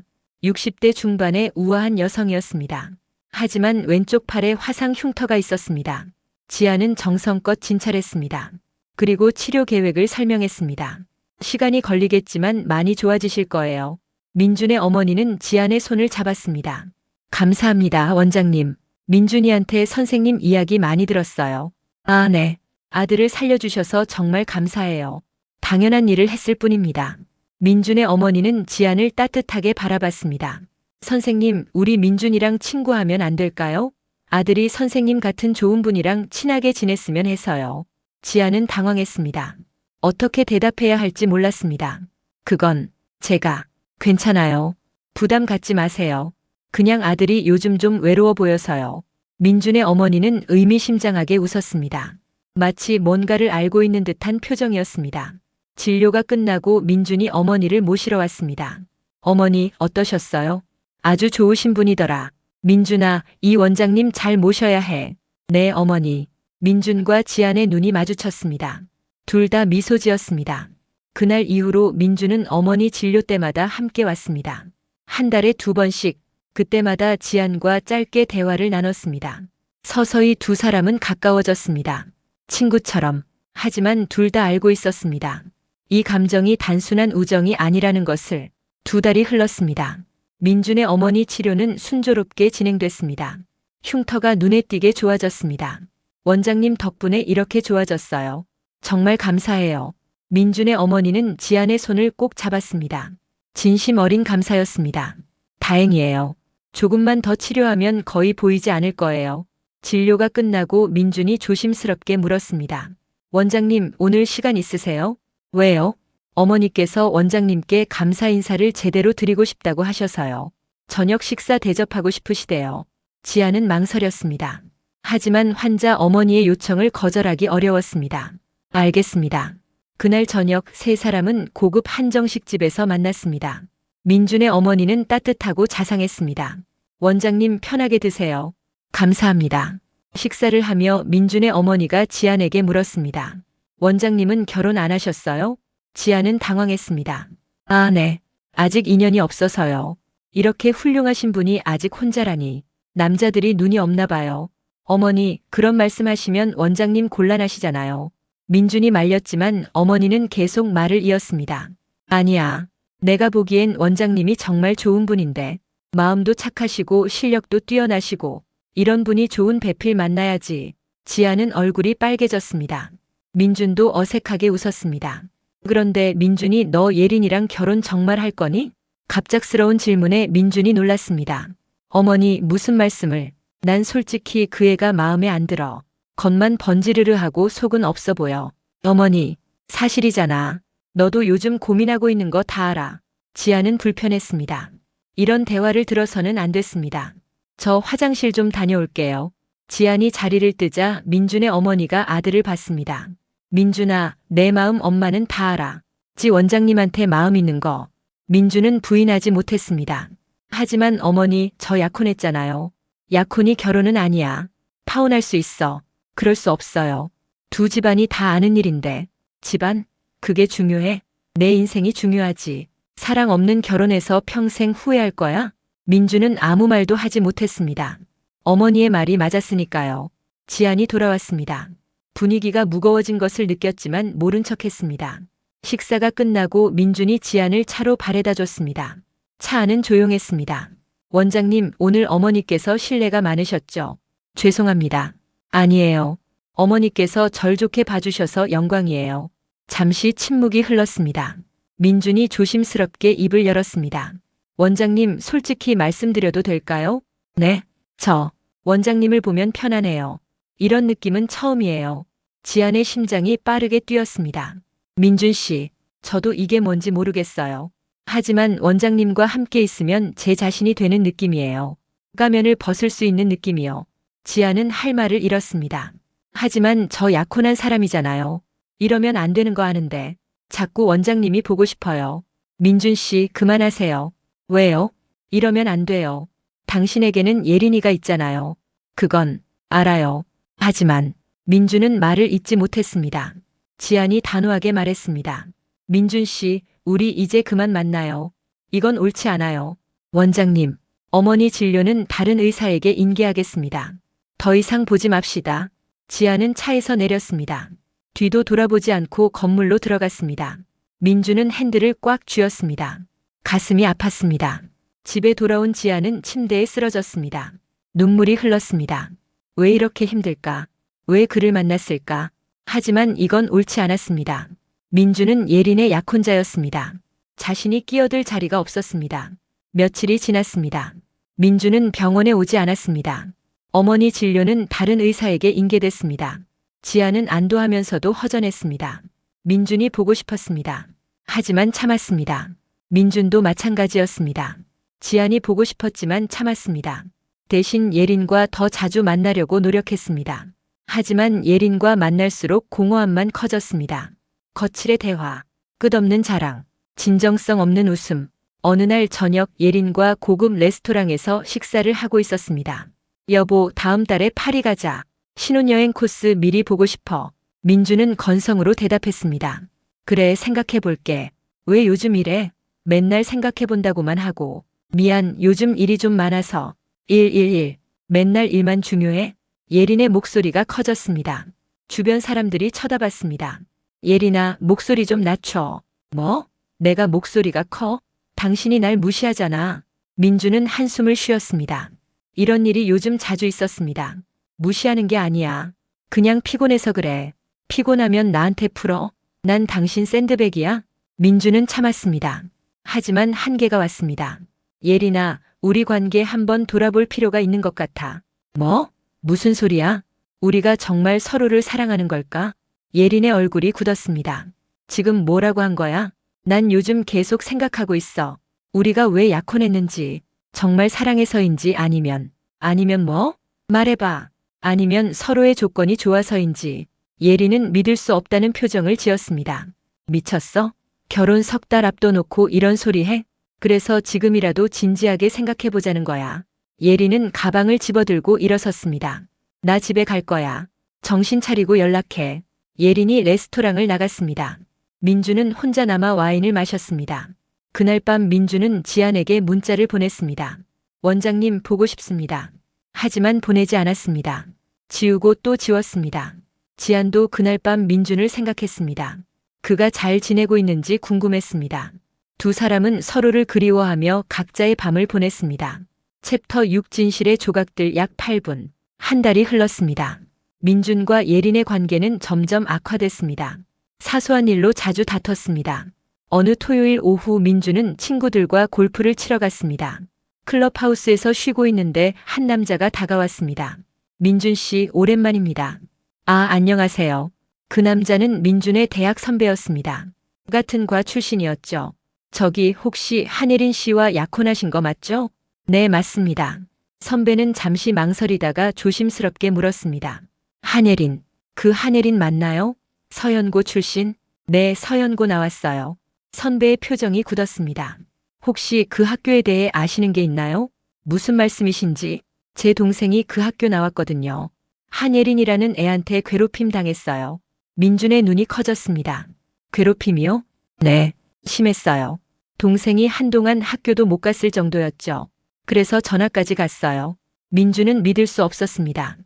60대 중반의 우아한 여성이었습니다. 하지만 왼쪽 팔에 화상 흉터가 있었습니다. 지아는 정성껏 진찰했습니다. 그리고 치료 계획을 설명했습니다. 시간이 걸리겠지만 많이 좋아지실 거예요. 민준의 어머니는 지안의 손을 잡았습니다. 감사합니다, 원장님. 민준이한테 선생님 이야기 많이 들었어요. 아, 네. 아들을 살려주셔서 정말 감사해요. 당연한 일을 했을 뿐입니다. 민준의 어머니는 지안을 따뜻하게 바라봤습니다. 선생님, 우리 민준이랑 친구하면 안 될까요? 아들이 선생님 같은 좋은 분이랑 친하게 지냈으면 해서요. 지안은 당황했습니다. 어떻게 대답해야 할지 몰랐습니다. 그건 제가 괜찮아요. 부담 갖지 마세요. 그냥 아들이 요즘 좀 외로워 보여서요. 민준의 어머니는 의미심장하게 웃었습니다. 마치 뭔가를 알고 있는 듯한 표정이었습니다. 진료가 끝나고 민준이 어머니를 모시러 왔습니다. 어머니, 어떠셨어요? 아주 좋으신 분이더라. 민준아, 이 원장님 잘 모셔야 해. 네, 어머니. 민준과 지안의 눈이 마주쳤습니다. 둘 다 미소 지었습니다. 그날 이후로 민준은 어머니 진료 때마다 함께 왔습니다. 한 달에 2번씩, 그때마다 지안과 짧게 대화를 나눴습니다. 서서히 두 사람은 가까워졌습니다. 친구처럼. 하지만 둘 다 알고 있었습니다. 이 감정이 단순한 우정이 아니라는 것을. 2달이 흘렀습니다. 민준의 어머니 치료는 순조롭게 진행됐습니다. 흉터가 눈에 띄게 좋아졌습니다. 원장님 덕분에 이렇게 좋아졌어요. 정말 감사해요. 민준의 어머니는 지안의 손을 꼭 잡았습니다. 진심 어린 감사였습니다. 다행이에요. 조금만 더 치료하면 거의 보이지 않을 거예요. 진료가 끝나고 민준이 조심스럽게 물었습니다. 원장님, 오늘 시간 있으세요? 왜요? 어머니께서 원장님께 감사 인사를 제대로 드리고 싶다고 하셔서요. 저녁 식사 대접하고 싶으시대요. 지아는 망설였습니다. 하지만 환자 어머니의 요청을 거절하기 어려웠습니다. 알겠습니다. 그날 저녁 세 사람은 고급 한정식집에서 만났습니다. 민준의 어머니는 따뜻하고 자상했습니다. 원장님 편하게 드세요. 감사합니다. 식사를 하며 민준의 어머니가 지안에게 물었습니다. 원장님은 결혼 안 하셨어요? 지안은 당황했습니다. 아, 네. 아직 인연이 없어서요. 이렇게 훌륭하신 분이 아직 혼자라니. 남자들이 눈이 없나 봐요. 어머니, 그런 말씀하시면 원장님 곤란하시잖아요. 민준이 말렸지만 어머니는 계속 말을 이었습니다. 아니야. 내가 보기엔 원장님이 정말 좋은 분인데. 마음도 착하시고 실력도 뛰어나시고 이런 분이 좋은 배필 만나야지. 지아는 얼굴이 빨개졌습니다. 민준도 어색하게 웃었습니다. 그런데 민준이 너 예린이랑 결혼 정말 할 거니? 갑작스러운 질문에 민준이 놀랐습니다. 어머니, 무슨 말씀을? 난 솔직히 그 애가 마음에 안 들어. 겉만 번지르르 하고 속은 없어 보여. 어머니, 사실이잖아. 너도 요즘 고민하고 있는 거 다 알아. 지아는 불편했습니다. 이런 대화를 들어서는 안 됐습니다. 저 화장실 좀 다녀올게요. 지안이 자리를 뜨자 민준의 어머니가 아들을 봤습니다. 민준아, 내 마음 엄마는 다 알아. 지 원장님한테 마음 있는 거. 민준은 부인하지 못했습니다. 하지만 어머니, 저 약혼했잖아요. 약혼이 결혼은 아니야. 파혼할 수 있어. 그럴 수 없어요. 두 집안이 다 아는 일인데. 집안? 그게 중요해? 내 인생이 중요하지. 사랑 없는 결혼에서 평생 후회할 거야? 민준은 아무 말도 하지 못했습니다. 어머니의 말이 맞았으니까요. 지안이 돌아왔습니다. 분위기가 무거워진 것을 느꼈지만 모른 척했습니다. 식사가 끝나고 민준이 지안을 차로 바래다 줬습니다. 차 안은 조용했습니다. 원장님, 오늘 어머니께서 실례가 많으셨죠? 죄송합니다. 아니에요. 어머니께서 절 좋게 봐주셔서 영광이에요. 잠시 침묵이 흘렀습니다. 민준이 조심스럽게 입을 열었습니다. 원장님, 솔직히 말씀드려도 될까요? 네. 저 원장님을 보면 편안해요. 이런 느낌은 처음이에요. 지안의 심장이 빠르게 뛰었습니다. 민준 씨, 저도 이게 뭔지 모르겠어요. 하지만 원장님과 함께 있으면 제 자신이 되는 느낌이에요. 가면을 벗을 수 있는 느낌이요. 지안은 할 말을 잃었습니다. 하지만 저 약혼한 사람이잖아요. 이러면 안 되는 거 아는데. 자꾸 원장님이 보고 싶어요. 민준 씨, 그만하세요. 왜요? 이러면 안 돼요. 당신에게는 예린이가 있잖아요. 그건 알아요. 하지만 민준은 말을 잇지 못했습니다. 지안이 단호하게 말했습니다. 민준 씨, 우리 이제 그만 만나요. 이건 옳지 않아요. 원장님, 어머니 진료는 다른 의사에게 인계하겠습니다. 더 이상 보지 맙시다. 지아는 차에서 내렸습니다. 뒤도 돌아보지 않고 건물로 들어갔습니다. 민주는 핸들을 꽉 쥐었습니다. 가슴이 아팠습니다. 집에 돌아온 지아는 침대에 쓰러졌습니다. 눈물이 흘렀습니다. 왜 이렇게 힘들까? 왜 그를 만났을까? 하지만 이건 옳지 않았습니다. 민주는 예린의 약혼자였습니다. 자신이 끼어들 자리가 없었습니다. 며칠이 지났습니다. 민주는 병원에 오지 않았습니다. 어머니 진료는 다른 의사에게 인계됐습니다. 지아는 안도하면서도 허전했습니다. 민준이 보고 싶었습니다. 하지만 참았습니다. 민준도 마찬가지였습니다. 지안이 보고 싶었지만 참았습니다. 대신 예린과 더 자주 만나려고 노력했습니다. 하지만 예린과 만날수록 공허함만 커졌습니다. 거칠의 대화, 끝없는 자랑, 진정성 없는 웃음. 어느 날 저녁 예린과 고급 레스토랑에서 식사를 하고 있었습니다. 여보, 다음 달에 파리 가자. 신혼여행 코스 미리 보고 싶어. 민주는 건성으로 대답했습니다. 그래, 생각해볼게. 왜 요즘 이래? 맨날 생각해본다고만 하고. 미안, 요즘 일이 좀 많아서. 111. 맨날 일만 중요해? 예린의 목소리가 커졌습니다. 주변 사람들이 쳐다봤습니다. 예린아, 목소리 좀 낮춰. 뭐? 내가 목소리가 커? 당신이 날 무시하잖아. 민주는 한숨을 쉬었습니다. 이런 일이 요즘 자주 있었습니다. 무시하는 게 아니야. 그냥 피곤해서 그래. 피곤하면 나한테 풀어. 난 당신 샌드백이야? 민주는 참았습니다. 하지만 한계가 왔습니다. 예린아, 우리 관계 한번 돌아볼 필요가 있는 것 같아. 뭐? 무슨 소리야? 우리가 정말 서로를 사랑하는 걸까? 예린의 얼굴이 굳었습니다. 지금 뭐라고 한 거야? 난 요즘 계속 생각하고 있어. 우리가 왜 약혼했는지. 정말 사랑해서인지 아니면 뭐? 말해봐. 아니면 서로의 조건이 좋아서인지. 예린은 믿을 수 없다는 표정을 지었습니다. 미쳤어? 결혼 석 달 앞둬 놓고 이런 소리 해? 그래서 지금이라도 진지하게 생각해보자는 거야. 예린은 가방을 집어들고 일어섰습니다. 나 집에 갈 거야. 정신 차리고 연락해. 예린이 레스토랑을 나갔습니다. 민주는 혼자 남아 와인을 마셨습니다. 그날 밤 민주는 지안에게 문자를 보냈습니다. 원장님 보고 싶습니다. 하지만 보내지 않았습니다. 지우고 또 지웠습니다. 지안도 그날 밤 민준을 생각했습니다. 그가 잘 지내고 있는지 궁금했습니다. 두 사람은 서로를 그리워하며 각자의 밤을 보냈습니다. 챕터 6 진실의 조각들 약 8분. 한 달이 흘렀습니다. 민준과 예린의 관계는 점점 악화됐습니다. 사소한 일로 자주 다퉜습니다. 어느 토요일 오후 민준은 친구들과 골프를 치러 갔습니다. 클럽하우스에서 쉬고 있는데 한 남자가 다가왔습니다. 민준 씨, 오랜만입니다. 아, 안녕하세요. 그 남자는 민준의 대학 선배였습니다. 같은 과 출신이었죠. 저기 혹시 한예린 씨와 약혼하신 거 맞죠? 네, 맞습니다. 선배는 잠시 망설이다가 조심스럽게 물었습니다. 한예린, 그 한예린 맞나요? 서연고 출신? 네, 서연고 나왔어요. 선배의 표정이 굳었습니다. 혹시 그 학교에 대해 아시는 게 있나요? 무슨 말씀이신지? 제 동생이 그 학교 나왔거든요. 한예린이라는 애한테 괴롭힘 당했어요. 민준의 눈이 커졌습니다. 괴롭힘이요? 네, 심했어요. 동생이 한동안 학교도 못 갔을 정도였죠. 그래서 전학까지 갔어요. 민준은 믿을 수 없었습니다.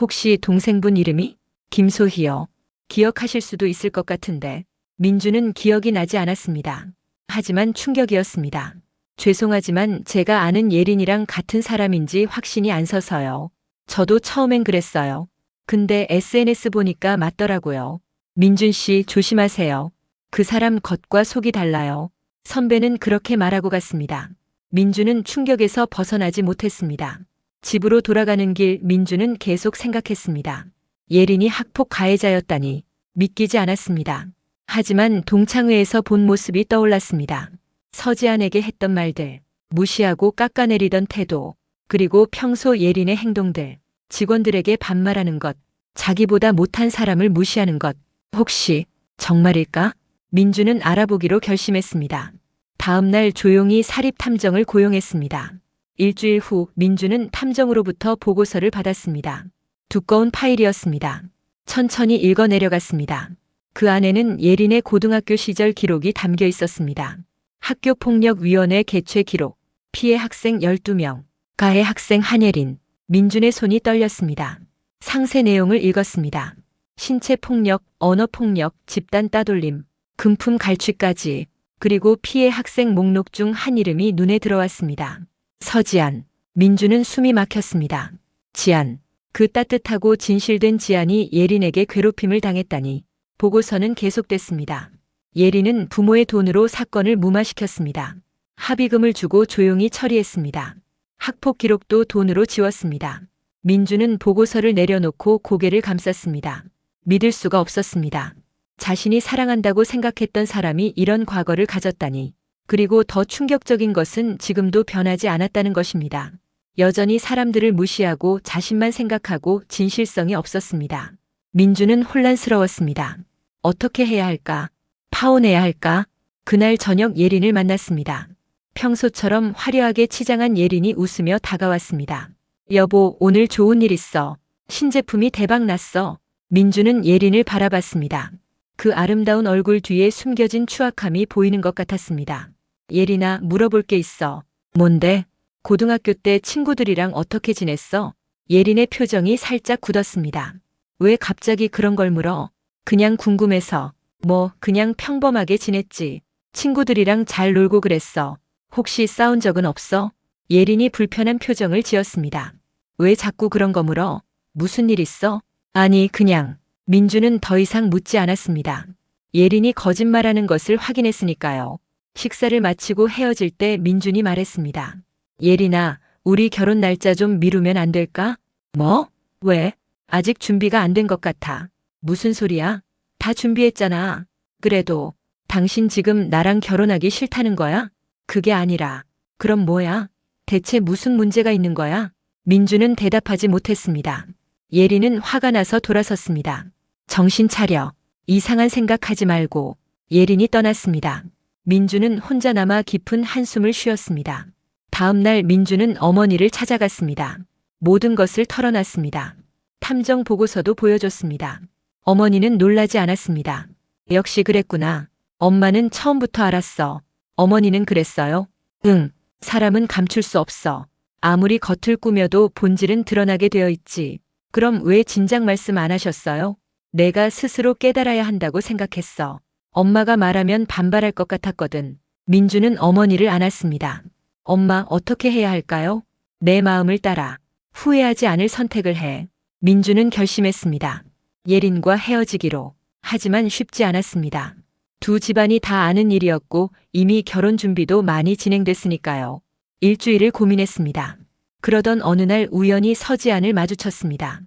혹시 동생분 이름이? 김소희요. 기억하실 수도 있을 것 같은데. 민준은 기억이 나지 않았습니다. 하지만 충격이었습니다. 죄송하지만 제가 아는 예린이랑 같은 사람인지 확신이 안 서서요. 저도 처음엔 그랬어요. 근데 SNS 보니까 맞더라고요. 민준 씨 조심하세요. 그 사람 겉과 속이 달라요. 선배는 그렇게 말하고 갔습니다. 민준은 충격에서 벗어나지 못했습니다. 집으로 돌아가는 길 민준은 계속 생각했습니다. 예린이 학폭 가해자였다니 믿기지 않았습니다. 하지만 동창회에서 본 모습이 떠올랐습니다. 서지안에게 했던 말들, 무시하고 깎아내리던 태도, 그리고 평소 예린의 행동들, 직원들에게 반말하는 것, 자기보다 못한 사람을 무시하는 것. 혹시 정말일까? 민주는 알아보기로 결심했습니다. 다음 날 조용히 사립 탐정을 고용했습니다. 일주일 후 민주는 탐정으로부터 보고서를 받았습니다. 두꺼운 파일이었습니다. 천천히 읽어 내려갔습니다. 그 안에는 예린의 고등학교 시절 기록이 담겨 있었습니다. 학교폭력위원회 개최 기록, 피해 학생 12명, 가해 학생 한예린, 민준의 손이 떨렸습니다. 상세 내용을 읽었습니다. 신체 폭력, 언어 폭력, 집단 따돌림, 금품 갈취까지, 그리고 피해 학생 목록 중 한 이름이 눈에 들어왔습니다. 서지안. 민준은 숨이 막혔습니다. 지안. 그 따뜻하고 진실된 지안이 예린에게 괴롭힘을 당했다니. 보고서는 계속됐습니다. 예린은 부모의 돈으로 사건을 무마시켰습니다. 합의금을 주고 조용히 처리했습니다. 학폭 기록도 돈으로 지웠습니다. 민준은 보고서를 내려놓고 고개를 감쌌습니다. 믿을 수가 없었습니다. 자신이 사랑한다고 생각했던 사람이 이런 과거를 가졌다니. 그리고 더 충격적인 것은 지금도 변하지 않았다는 것입니다. 여전히 사람들을 무시하고 자신만 생각하고 진실성이 없었습니다. 민준은 혼란스러웠습니다. 어떻게 해야 할까? 파혼해야 할까? 그날 저녁 예린을 만났습니다. 평소처럼 화려하게 치장한 예린이 웃으며 다가왔습니다. 여보, 오늘 좋은 일 있어. 신제품이 대박 났어. 민준은 예린을 바라봤습니다. 그 아름다운 얼굴 뒤에 숨겨진 추악함이 보이는 것 같았습니다. 예린아, 물어볼 게 있어. 뭔데? 고등학교 때 친구들이랑 어떻게 지냈어? 예린의 표정이 살짝 굳었습니다. 왜 갑자기 그런 걸 물어? 그냥 궁금해서. 그냥 평범하게 지냈지. 친구들이랑 잘 놀고 그랬어. 혹시 싸운 적은 없어? 예린이 불편한 표정을 지었습니다. 왜 자꾸 그런 거 물어? 무슨 일 있어? 아니, 그냥. 민준은 더 이상 묻지 않았습니다. 예린이 거짓말하는 것을 확인했으니까요. 식사를 마치고 헤어질 때 민준이 말했습니다. 예린아, 우리 결혼 날짜 좀 미루면 안 될까? 뭐? 왜? 아직 준비가 안 된 것 같아. 무슨 소리야? 다 준비했잖아. 그래도 당신 지금 나랑 결혼하기 싫다는 거야? 그게 아니라. 그럼 뭐야? 대체 무슨 문제가 있는 거야? 민준은 대답하지 못했습니다. 예린은 화가 나서 돌아섰습니다. 정신 차려. 이상한 생각하지 말고. 예린이 떠났습니다. 민준은 혼자 남아 깊은 한숨을 쉬었습니다. 다음 날 민준은 어머니를 찾아갔습니다. 모든 것을 털어놨습니다. 탐정 보고서도 보여줬습니다. 어머니는 놀라지 않았습니다. 역시 그랬구나. 엄마는 처음부터 알았어. 어머니는 그랬어요? 응. 사람은 감출 수 없어. 아무리 겉을 꾸며도 본질은 드러나게 되어 있지. 그럼 왜 진작 말씀 안 하셨어요? 내가 스스로 깨달아야 한다고 생각했어. 엄마가 말하면 반발할 것 같았거든. 민준은 어머니를 안았습니다. 엄마, 어떻게 해야 할까요? 내 마음을 따라. 후회하지 않을 선택을 해. 민준은 결심했습니다. 예린과 헤어지기로. 하지만 쉽지 않았습니다. 두 집안이 다 아는 일이었고 이미 결혼 준비도 많이 진행됐으니까요. 일주일을 고민했습니다. 그러던 어느 날 우연히 서지안을 마주쳤습니다.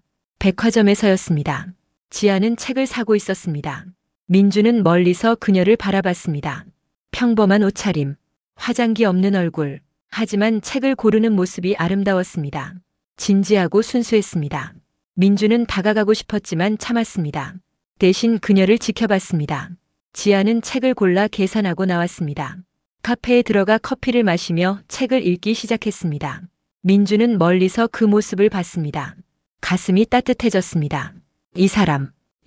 백화점에서였습니다. 지안은 책을 사고 있었습니다. 민준은 멀리서 그녀를 바라봤습니다. 평범한 옷차림, 화장기 없는 얼굴, 하지만 책을 고르는 모습이 아름다웠습니다. 진지하고 순수했습니다. 민준은 다가가고 싶었지만 참았습니다. 대신 그녀를 지켜봤습니다. 지안은 책을 골라 계산하고 나왔습니다. 카페에 들어가 커피를 마시며 책을 읽기 시작했습니다. 민준은 멀리서 그 모습을 봤습니다. 가슴이 따뜻해졌습니다. 이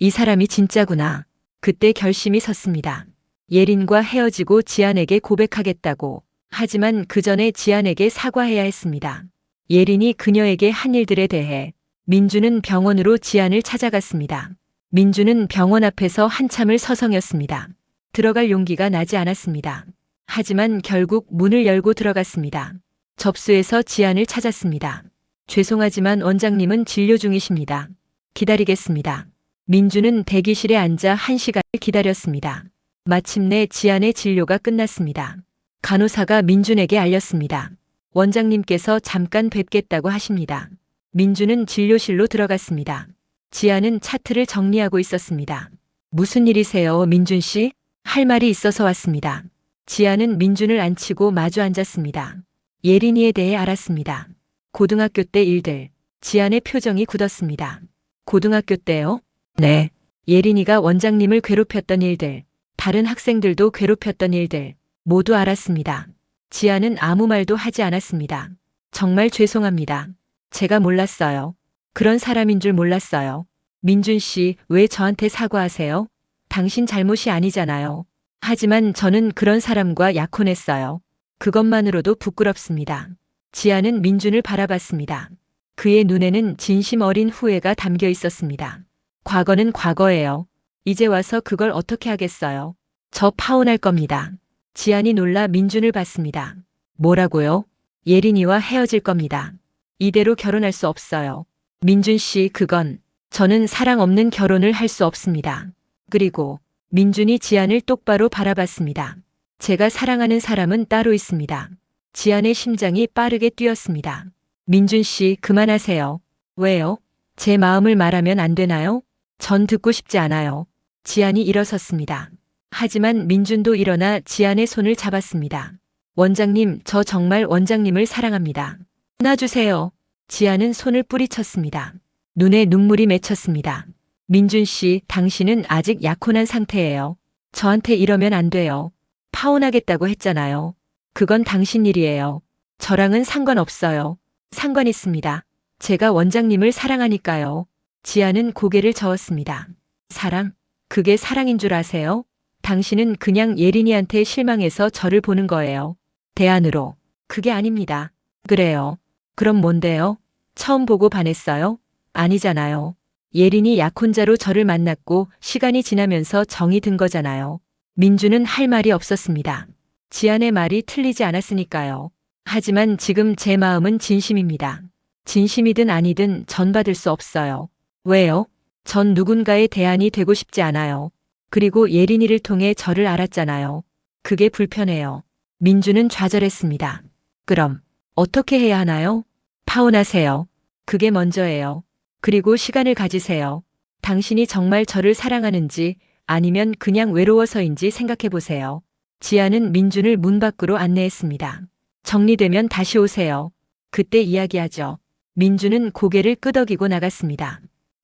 사람이 진짜구나. 그때 결심이 섰습니다. 예린과 헤어지고 지안에게 고백하겠다고. 하지만 그 전에 지안에게 사과해야 했습니다. 예린이 그녀에게 한 일들에 대해. 민준은 병원으로 지안을 찾아갔습니다. 민준은 병원 앞에서 한참을 서성였습니다. 들어갈 용기가 나지 않았습니다. 하지만 결국 문을 열고 들어갔습니다. 접수해서 지안을 찾았습니다. 죄송하지만 원장님은 진료 중이십니다. 기다리겠습니다. 민준은 대기실에 앉아 1시간을 기다렸습니다. 마침내 지안의 진료가 끝났습니다. 간호사가 민준에게 알렸습니다. 원장님께서 잠깐 뵙겠다고 하십니다. 민준은 진료실로 들어갔습니다. 지안은 차트를 정리하고 있었습니다. 무슨 일이세요, 민준 씨? 할 말이 있어서 왔습니다. 지안은 민준을 앉히고 마주 앉았습니다. 예린이에 대해 알았습니다. 고등학교 때 일들. 지안의 표정이 굳었습니다. 고등학교 때요? 네. 예린이가 원장님을 괴롭혔던 일들, 다른 학생들도 괴롭혔던 일들 모두 알았습니다. 지안은 아무 말도 하지 않았습니다. 정말 죄송합니다. 제가 몰랐어요. 그런 사람인 줄 몰랐어요. 민준 씨, 왜 저한테 사과하세요? 당신 잘못이 아니잖아요. 하지만 저는 그런 사람과 약혼했어요. 그것만으로도 부끄럽습니다. 지아는 민준을 바라봤습니다. 그의 눈에는 진심 어린 후회가 담겨 있었습니다. 과거는 과거예요. 이제 와서 그걸 어떻게 하겠어요? 저 파혼할 겁니다. 지안이 놀라 민준을 봤습니다. 뭐라고요? 예린이와 헤어질 겁니다. 이대로 결혼할 수 없어요. 민준 씨, 그건 저는 사랑 없는 결혼을 할 수 없습니다. 그리고 민준이 지안을 똑바로 바라봤습니다. 제가 사랑하는 사람은 따로 있습니다. 지안의 심장이 빠르게 뛰었습니다. 민준 씨, 그만하세요. 왜요? 제 마음을 말하면 안 되나요? 전 듣고 싶지 않아요. 지안이 일어섰습니다. 하지만 민준도 일어나 지안의 손을 잡았습니다. 원장님, 저 정말 원장님을 사랑합니다. 놔주세요. 지안은 손을 뿌리쳤습니다. 눈에 눈물이 맺혔습니다. 민준 씨, 당신은 아직 약혼한 상태예요. 저한테 이러면 안 돼요. 파혼하겠다고 했잖아요. 그건 당신 일이에요. 저랑은 상관없어요. 상관 있습니다. 제가 원장님을 사랑하니까요. 지아는 고개를 저었습니다. 사랑? 그게 사랑인 줄 아세요? 당신은 그냥 예린이한테 실망해서 저를 보는 거예요. 대안으로. 그게 아닙니다. 그래요. 그럼 뭔데요? 처음 보고 반했어요? 아니잖아요. 예린이 약혼자로 저를 만났고 시간이 지나면서 정이 든 거잖아요. 민주는 할 말이 없었습니다. 지안의 말이 틀리지 않았으니까요. 하지만 지금 제 마음은 진심입니다. 진심이든 아니든 전 받을 수 없어요. 왜요? 전 누군가의 대안이 되고 싶지 않아요. 그리고 예린이를 통해 저를 알았잖아요. 그게 불편해요. 민주는 좌절했습니다. 그럼 어떻게 해야 하나요? 파혼하세요. 그게 먼저예요. 그리고 시간을 가지세요. 당신이 정말 저를 사랑하는지 아니면 그냥 외로워서인지 생각해 보세요. 지아는 민준을 문 밖으로 안내했습니다. 정리되면 다시 오세요. 그때 이야기하죠. 민준은 고개를 끄덕이고 나갔습니다.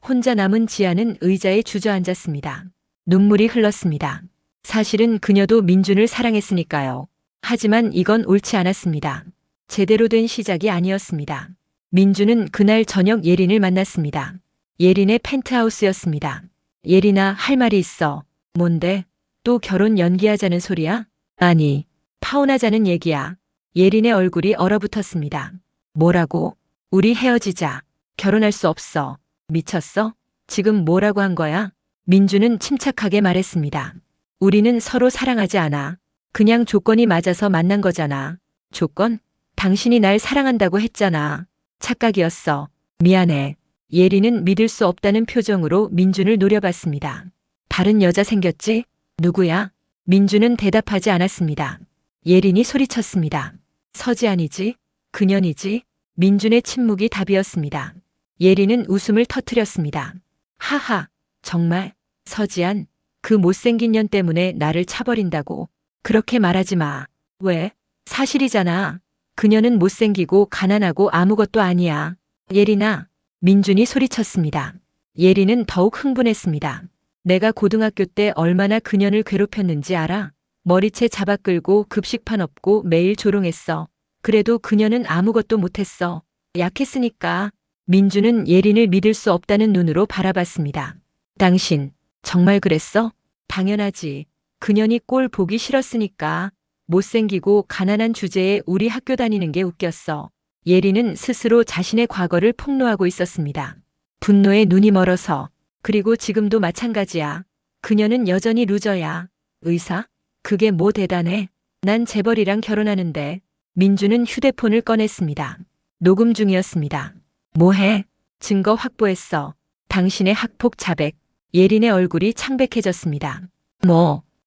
혼자 남은 지아는 의자에 주저앉았습니다. 눈물이 흘렀습니다. 사실은 그녀도 민준을 사랑했으니까요. 하지만 이건 옳지 않았습니다. 제대로 된 시작이 아니었습니다. 민준은 그날 저녁 예린을 만났습니다. 예린의 펜트하우스였습니다. 예린아, 할 말이 있어. 뭔데? 또 결혼 연기하자는 소리야? 아니, 파혼하자는 얘기야. 예린의 얼굴이 얼어붙었습니다. 뭐라고? 우리 헤어지자. 결혼할 수 없어. 미쳤어? 지금 뭐라고 한 거야? 민주는 침착하게 말했습니다. 우리는 서로 사랑하지 않아. 그냥 조건이 맞아서 만난 거잖아. 조건? 당신이 날 사랑한다고 했잖아. 착각이었어. 미안해. 예린은 믿을 수 없다는 표정으로 민준을 노려봤습니다. 다른 여자 생겼지? 누구야? 민준은 대답하지 않았습니다. 예린이 소리쳤습니다. 서지안이지? 그년이지? 민준의 침묵이 답이었습니다. 예린은 웃음을 터뜨렸습니다. 하하, 정말? 서지안, 그 못생긴 년 때문에 나를 차버린다고. 그렇게 말하지 마. 왜? 사실이잖아. 그녀는 못생기고 가난하고 아무것도 아니야. 예린아, 민준이 소리쳤습니다. 예린은 더욱 흥분했습니다. 내가 고등학교 때 얼마나 그년을 괴롭혔는지 알아? 머리채 잡아 끌고 급식판 엎고 매일 조롱했어. 그래도 그녀는 아무것도 못했어. 약했으니까. 민준은 예린을 믿을 수 없다는 눈으로 바라봤습니다. 당신, 정말 그랬어? 당연하지. 그년이 꼴 보기 싫었으니까. 못생기고 가난한 주제에 우리 학교 다니는 게 웃겼어. 예린은 스스로 자신의 과거를 폭로하고 있었습니다. 분노에 눈이 멀어서. 그리고 지금도 마찬가지야. 그녀는 여전히 루저야. 의사? 그게 뭐 대단해? 난 재벌이랑 결혼하는데. 민주는 휴대폰을 꺼냈습니다. 녹음 중이었습니다. 뭐해? 증거 확보했어. 당신의 학폭 자백. 예린의 얼굴이 창백해졌습니다.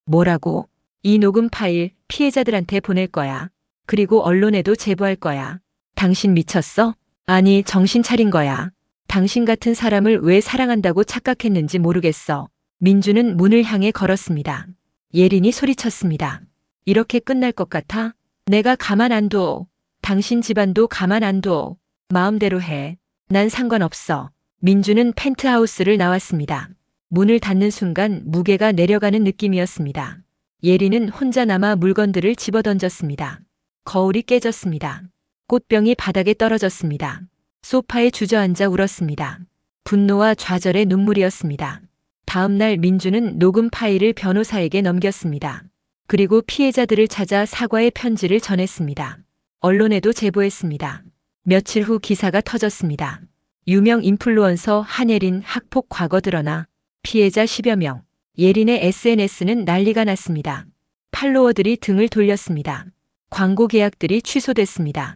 뭐라고? 이 녹음 파일 피해자들한테 보낼 거야. 그리고 언론에도 제보할 거야. 당신 미쳤어? 아니, 정신 차린 거야. 당신 같은 사람을 왜 사랑한다고 착각했는지 모르겠어. 민주는 문을 향해 걸었습니다. 예린이 소리쳤습니다. 이렇게 끝날 것 같아? 내가 가만 안 둬. 당신 집안도 가만 안 둬. 마음대로 해. 난 상관없어. 민주는 펜트하우스를 나왔습니다. 문을 닫는 순간 무게가 내려가는 느낌이었습니다. 예린은 혼자 남아 물건들을 집어던졌습니다. 거울이 깨졌습니다. 꽃병이 바닥에 떨어졌습니다. 소파에 주저앉아 울었습니다. 분노와 좌절의 눈물이었습니다. 다음 날 민주는 녹음 파일을 변호사에게 넘겼습니다. 그리고 피해자들을 찾아 사과의 편지를 전했습니다. 언론에도 제보했습니다. 며칠 후 기사가 터졌습니다. 유명 인플루언서 한예린 학폭 과거 드러나 피해자 10여 명. 예린의 SNS는 난리가 났습니다. 팔로워들이 등을 돌렸습니다. 광고 계약들이 취소됐습니다.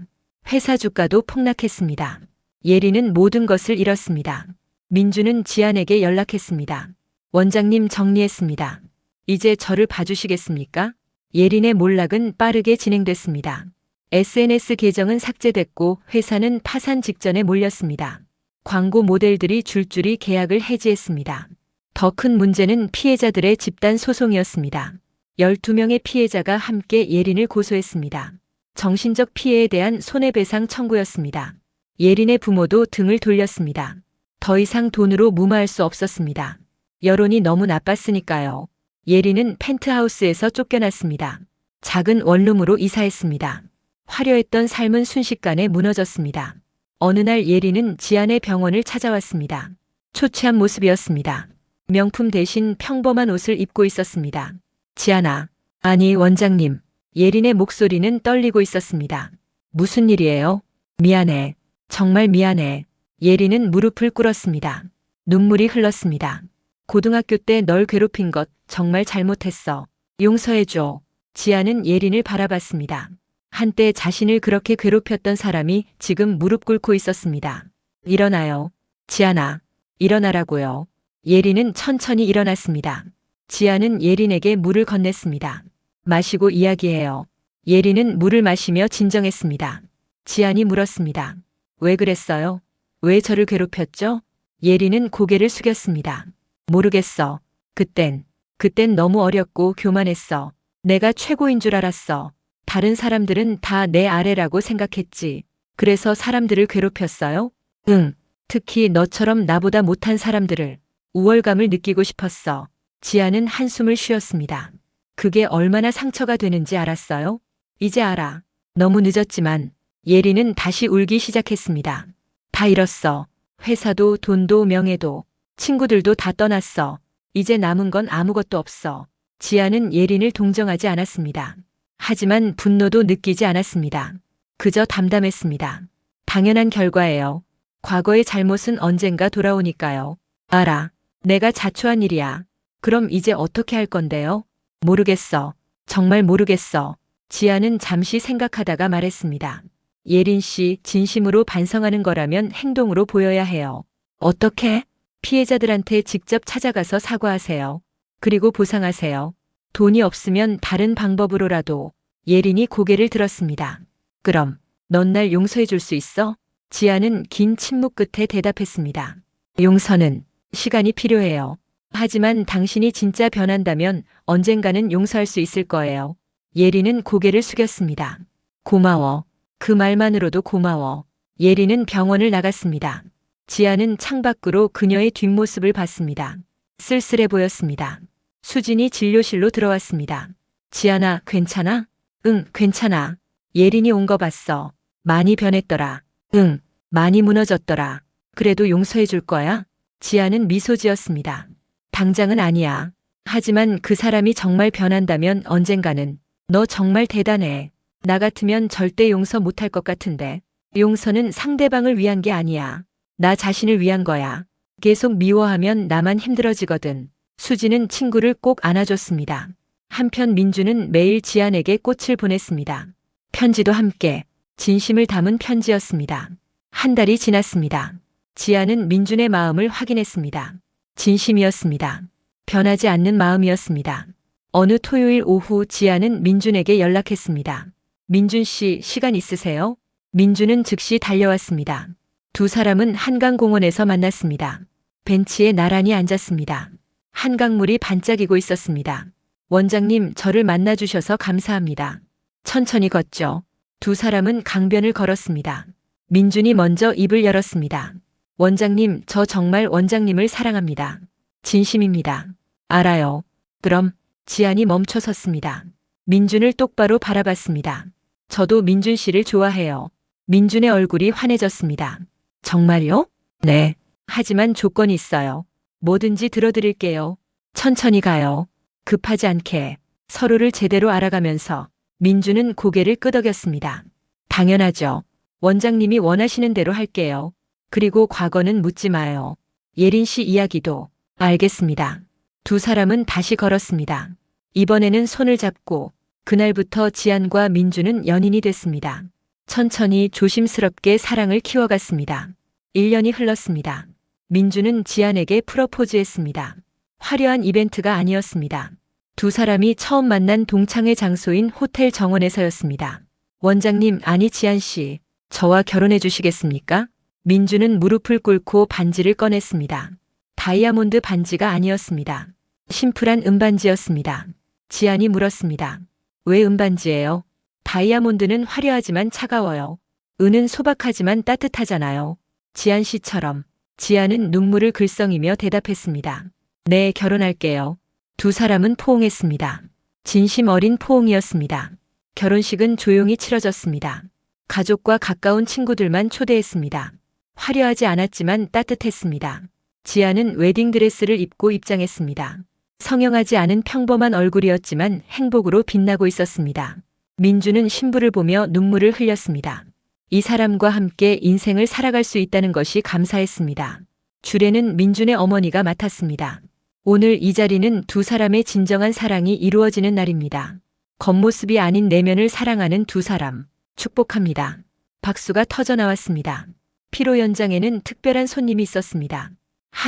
회사 주가도 폭락했습니다. 예린은 모든 것을 잃었습니다. 민주는 지안에게 연락했습니다. 원장님 정리했습니다. 이제 저를 봐주시겠습니까? 예린의 몰락은 빠르게 진행됐습니다. SNS 계정은 삭제됐고 회사는 파산 직전에 몰렸습니다. 광고 모델들이 줄줄이 계약을 해지했습니다. 더 큰 문제는 피해자들의 집단 소송이었습니다. 12명의 피해자가 함께 예린을 고소했습니다. 정신적 피해에 대한 손해배상 청구였습니다. 예린의 부모도 등을 돌렸습니다. 더 이상 돈으로 무마할 수 없었습니다. 여론이 너무 나빴으니까요. 예린은 펜트하우스에서 쫓겨났습니다. 작은 원룸으로 이사했습니다. 화려했던 삶은 순식간에 무너졌습니다. 어느 날 예린은 지안의 병원을 찾아왔습니다. 초췌한 모습이었습니다. 명품 대신 평범한 옷을 입고 있었습니다. 지안아. 아니, 원장님. 예린의 목소리는 떨리고 있었습니다. 무슨 일이에요? 미안해. 정말 미안해. 예린은 무릎을 꿇었습니다. 눈물이 흘렀습니다. 고등학교 때 널 괴롭힌 것 정말 잘못했어. 용서해줘. 지안은 예린을 바라봤습니다. 한때 자신을 그렇게 괴롭혔던 사람이 지금 무릎 꿇고 있었습니다. 일어나요. 지안아. 일어나라고요. 예린은 천천히 일어났습니다. 지안은 예린에게 물을 건넸습니다. 마시고 이야기해요. 예린은 물을 마시며 진정했습니다. 지안이 물었습니다. 왜 그랬어요? 왜 저를 괴롭혔죠? 예린은 고개를 숙였습니다. 모르겠어. 그땐 너무 어렸고 교만했어. 내가 최고인 줄 알았어. 다른 사람들은 다 내 아래라고 생각했지. 그래서 사람들을 괴롭혔어요? 응. 특히 너처럼 나보다 못한 사람들을. 우월감을 느끼고 싶었어. 지안은 한숨을 쉬었습니다. 그게 얼마나 상처가 되는지 알았어요? 이제 알아. 너무 늦었지만 예린은 다시 울기 시작했습니다. 다 잃었어. 회사도 돈도 명예도 친구들도 다 떠났어. 이제 남은 건 아무것도 없어. 지안은 예린을 동정하지 않았습니다. 하지만 분노도 느끼지 않았습니다. 그저 담담했습니다. 당연한 결과예요. 과거의 잘못은 언젠가 돌아오니까요. 알아. 내가 자초한 일이야. 그럼 이제 어떻게 할 건데요? 모르겠어. 정말 모르겠어. 지안은 잠시 생각하다가 말했습니다. 예린 씨, 진심으로 반성하는 거라면 행동으로 보여야 해요. 어떻게? 피해자들한테 직접 찾아가서 사과하세요. 그리고 보상하세요. 돈이 없으면 다른 방법으로라도. 예린이 고개를 들었습니다. 그럼 넌 날 용서해 줄 수 있어? 지안은 긴 침묵 끝에 대답했습니다. 용서는 시간이 필요해요. 하지만 당신이 진짜 변한다면 언젠가는 용서할 수 있을 거예요. 예린은 고개를 숙였습니다. 고마워. 그 말만으로도 고마워. 예린은 병원을 나갔습니다. 지안은 창밖으로 그녀의 뒷모습을 봤습니다. 쓸쓸해 보였습니다. 수진이 진료실로 들어왔습니다. 지안아, 괜찮아? 응, 괜찮아. 예린이 온 거 봤어. 많이 변했더라. 응, 많이 무너졌더라. 그래도 용서해 줄 거야? 지안은 미소 지었습니다. 당장은 아니야. 하지만 그 사람이 정말 변한다면 언젠가는. 너 정말 대단해. 나 같으면 절대 용서 못할 것 같은데. 용서는 상대방을 위한 게 아니야. 나 자신을 위한 거야. 계속 미워하면 나만 힘들어지거든. 수지는 친구를 꼭 안아줬습니다. 한편 민주는 매일 지안에게 꽃을 보냈습니다. 편지도 함께. 진심을 담은 편지였습니다. 한 달이 지났습니다. 지안은 민준의 마음을 확인했습니다. 진심이었습니다. 변하지 않는 마음이었습니다. 어느 토요일 오후 지안은 민준에게 연락했습니다. 민준 씨, 시간 있으세요? 민준은 즉시 달려왔습니다. 두 사람은 한강공원에서 만났습니다. 벤치에 나란히 앉았습니다. 한강물이 반짝이고 있었습니다. 원장님, 저를 만나주셔서 감사합니다. 천천히 걷죠. 두 사람은 강변을 걸었습니다. 민준이 먼저 입을 열었습니다. 원장님, 저 정말 원장님을 사랑합니다. 진심입니다. 알아요. 그럼. 지안이 멈춰 섰습니다. 민준을 똑바로 바라봤습니다. 저도 민준 씨를 좋아해요. 민준의 얼굴이 환해졌습니다. 정말요? 네. 하지만 조건이 있어요. 뭐든지 들어드릴게요. 천천히 가요. 급하지 않게. 서로를 제대로 알아가면서 민주는 고개를 끄덕였습니다. 당연하죠. 원장님이 원하시는 대로 할게요. 그리고 과거는 묻지 마요. 예린 씨 이야기도. 알겠습니다. 두 사람은 다시 걸었습니다. 이번에는 손을 잡고 그날부터 지안과 민주는 연인이 됐습니다. 천천히 조심스럽게 사랑을 키워갔습니다. 1년이 흘렀습니다. 민주는 지안에게 프러포즈했습니다. 화려한 이벤트가 아니었습니다. 두 사람이 처음 만난 동창회 장소인 호텔 정원에서였습니다. 원장님, 아니 지안 씨, 저와 결혼해 주시겠습니까? 민주는 무릎을 꿇고 반지를 꺼냈습니다. 다이아몬드 반지가 아니었습니다. 심플한 은반지였습니다. 지안이 물었습니다. 왜 은반지예요? 다이아몬드는 화려하지만 차가워요. 은은 소박하지만 따뜻하잖아요. 지안 씨처럼. 지안은 눈물을 글썽이며 대답했습니다. 네, 결혼할게요. 두 사람은 포옹했습니다. 진심 어린 포옹이었습니다. 결혼식은 조용히 치러졌습니다. 가족과 가까운 친구들만 초대했습니다. 화려하지 않았지만 따뜻했습니다. 지안은 웨딩드레스를 입고 입장했습니다. 성형하지 않은 평범한 얼굴이었지만 행복으로 빛나고 있었습니다. 민주는 신부를 보며 눈물을 흘렸습니다. 이 사람과 함께 인생을 살아갈 수 있다는 것이 감사했습니다. 주례는 민준의 어머니가 맡았습니다. 오늘 이 자리는 두 사람의 진정한 사랑이 이루어지는 날입니다. 겉모습이 아닌 내면을 사랑하는 두 사람. 축복합니다. 박수가 터져 나왔습니다. 피로 연장에는 특별한 손님이 있었습니다.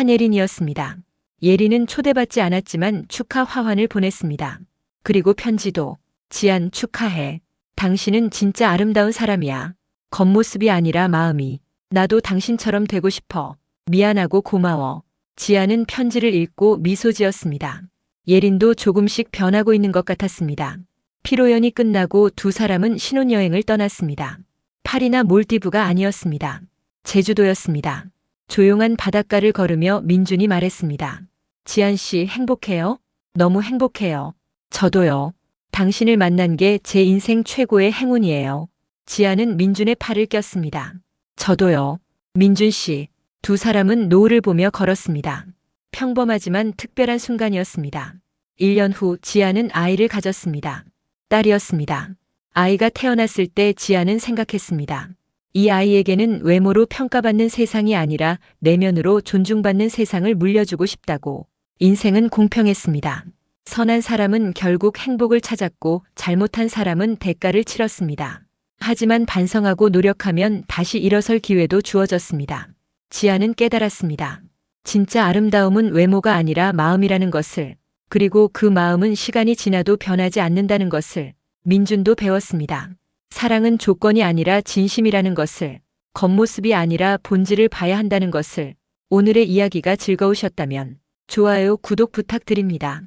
한예린이었습니다. 예린은 초대받지 않았지만 축하 화환을 보냈습니다. 그리고 편지도. 지안 축하해. 당신은 진짜 아름다운 사람이야. 겉모습이 아니라 마음이. 나도 당신처럼 되고 싶어. 미안하고 고마워. 지안은 편지를 읽고 미소 지었습니다. 예린도 조금씩 변하고 있는 것 같았습니다. 피로연이 끝나고 두 사람은 신혼여행을 떠났습니다. 파리나 몰디브가 아니었습니다. 제주도였습니다. 조용한 바닷가를 걸으며 민준이 말했습니다. 지안 씨 행복해요? 너무 행복해요. 저도요. 당신을 만난 게 제 인생 최고의 행운이에요. 지안은 민준의 팔을 꼈습니다. 저도요. 민준 씨. 두 사람은 노을을 보며 걸었습니다. 평범하지만 특별한 순간이었습니다. 1년 후 지안은 아이를 가졌습니다. 딸이었습니다. 아이가 태어났을 때 지안은 생각했습니다. 이 아이에게는 외모로 평가받는 세상이 아니라 내면으로 존중받는 세상을 물려주고 싶다고. 인생은 공평했습니다. 선한 사람은 결국 행복을 찾았고 잘못한 사람은 대가를 치렀습니다. 하지만 반성하고 노력하면 다시 일어설 기회도 주어졌습니다. 지안은 깨달았습니다. 진짜 아름다움은 외모가 아니라 마음이라는 것을, 그리고 그 마음은 시간이 지나도 변하지 않는다는 것을. 민준도 배웠습니다. 사랑은 조건이 아니라 진심이라는 것을, 겉모습이 아니라 본질을 봐야 한다는 것을. 오늘의 이야기가 즐거우셨다면 좋아요, 구독 부탁드립니다.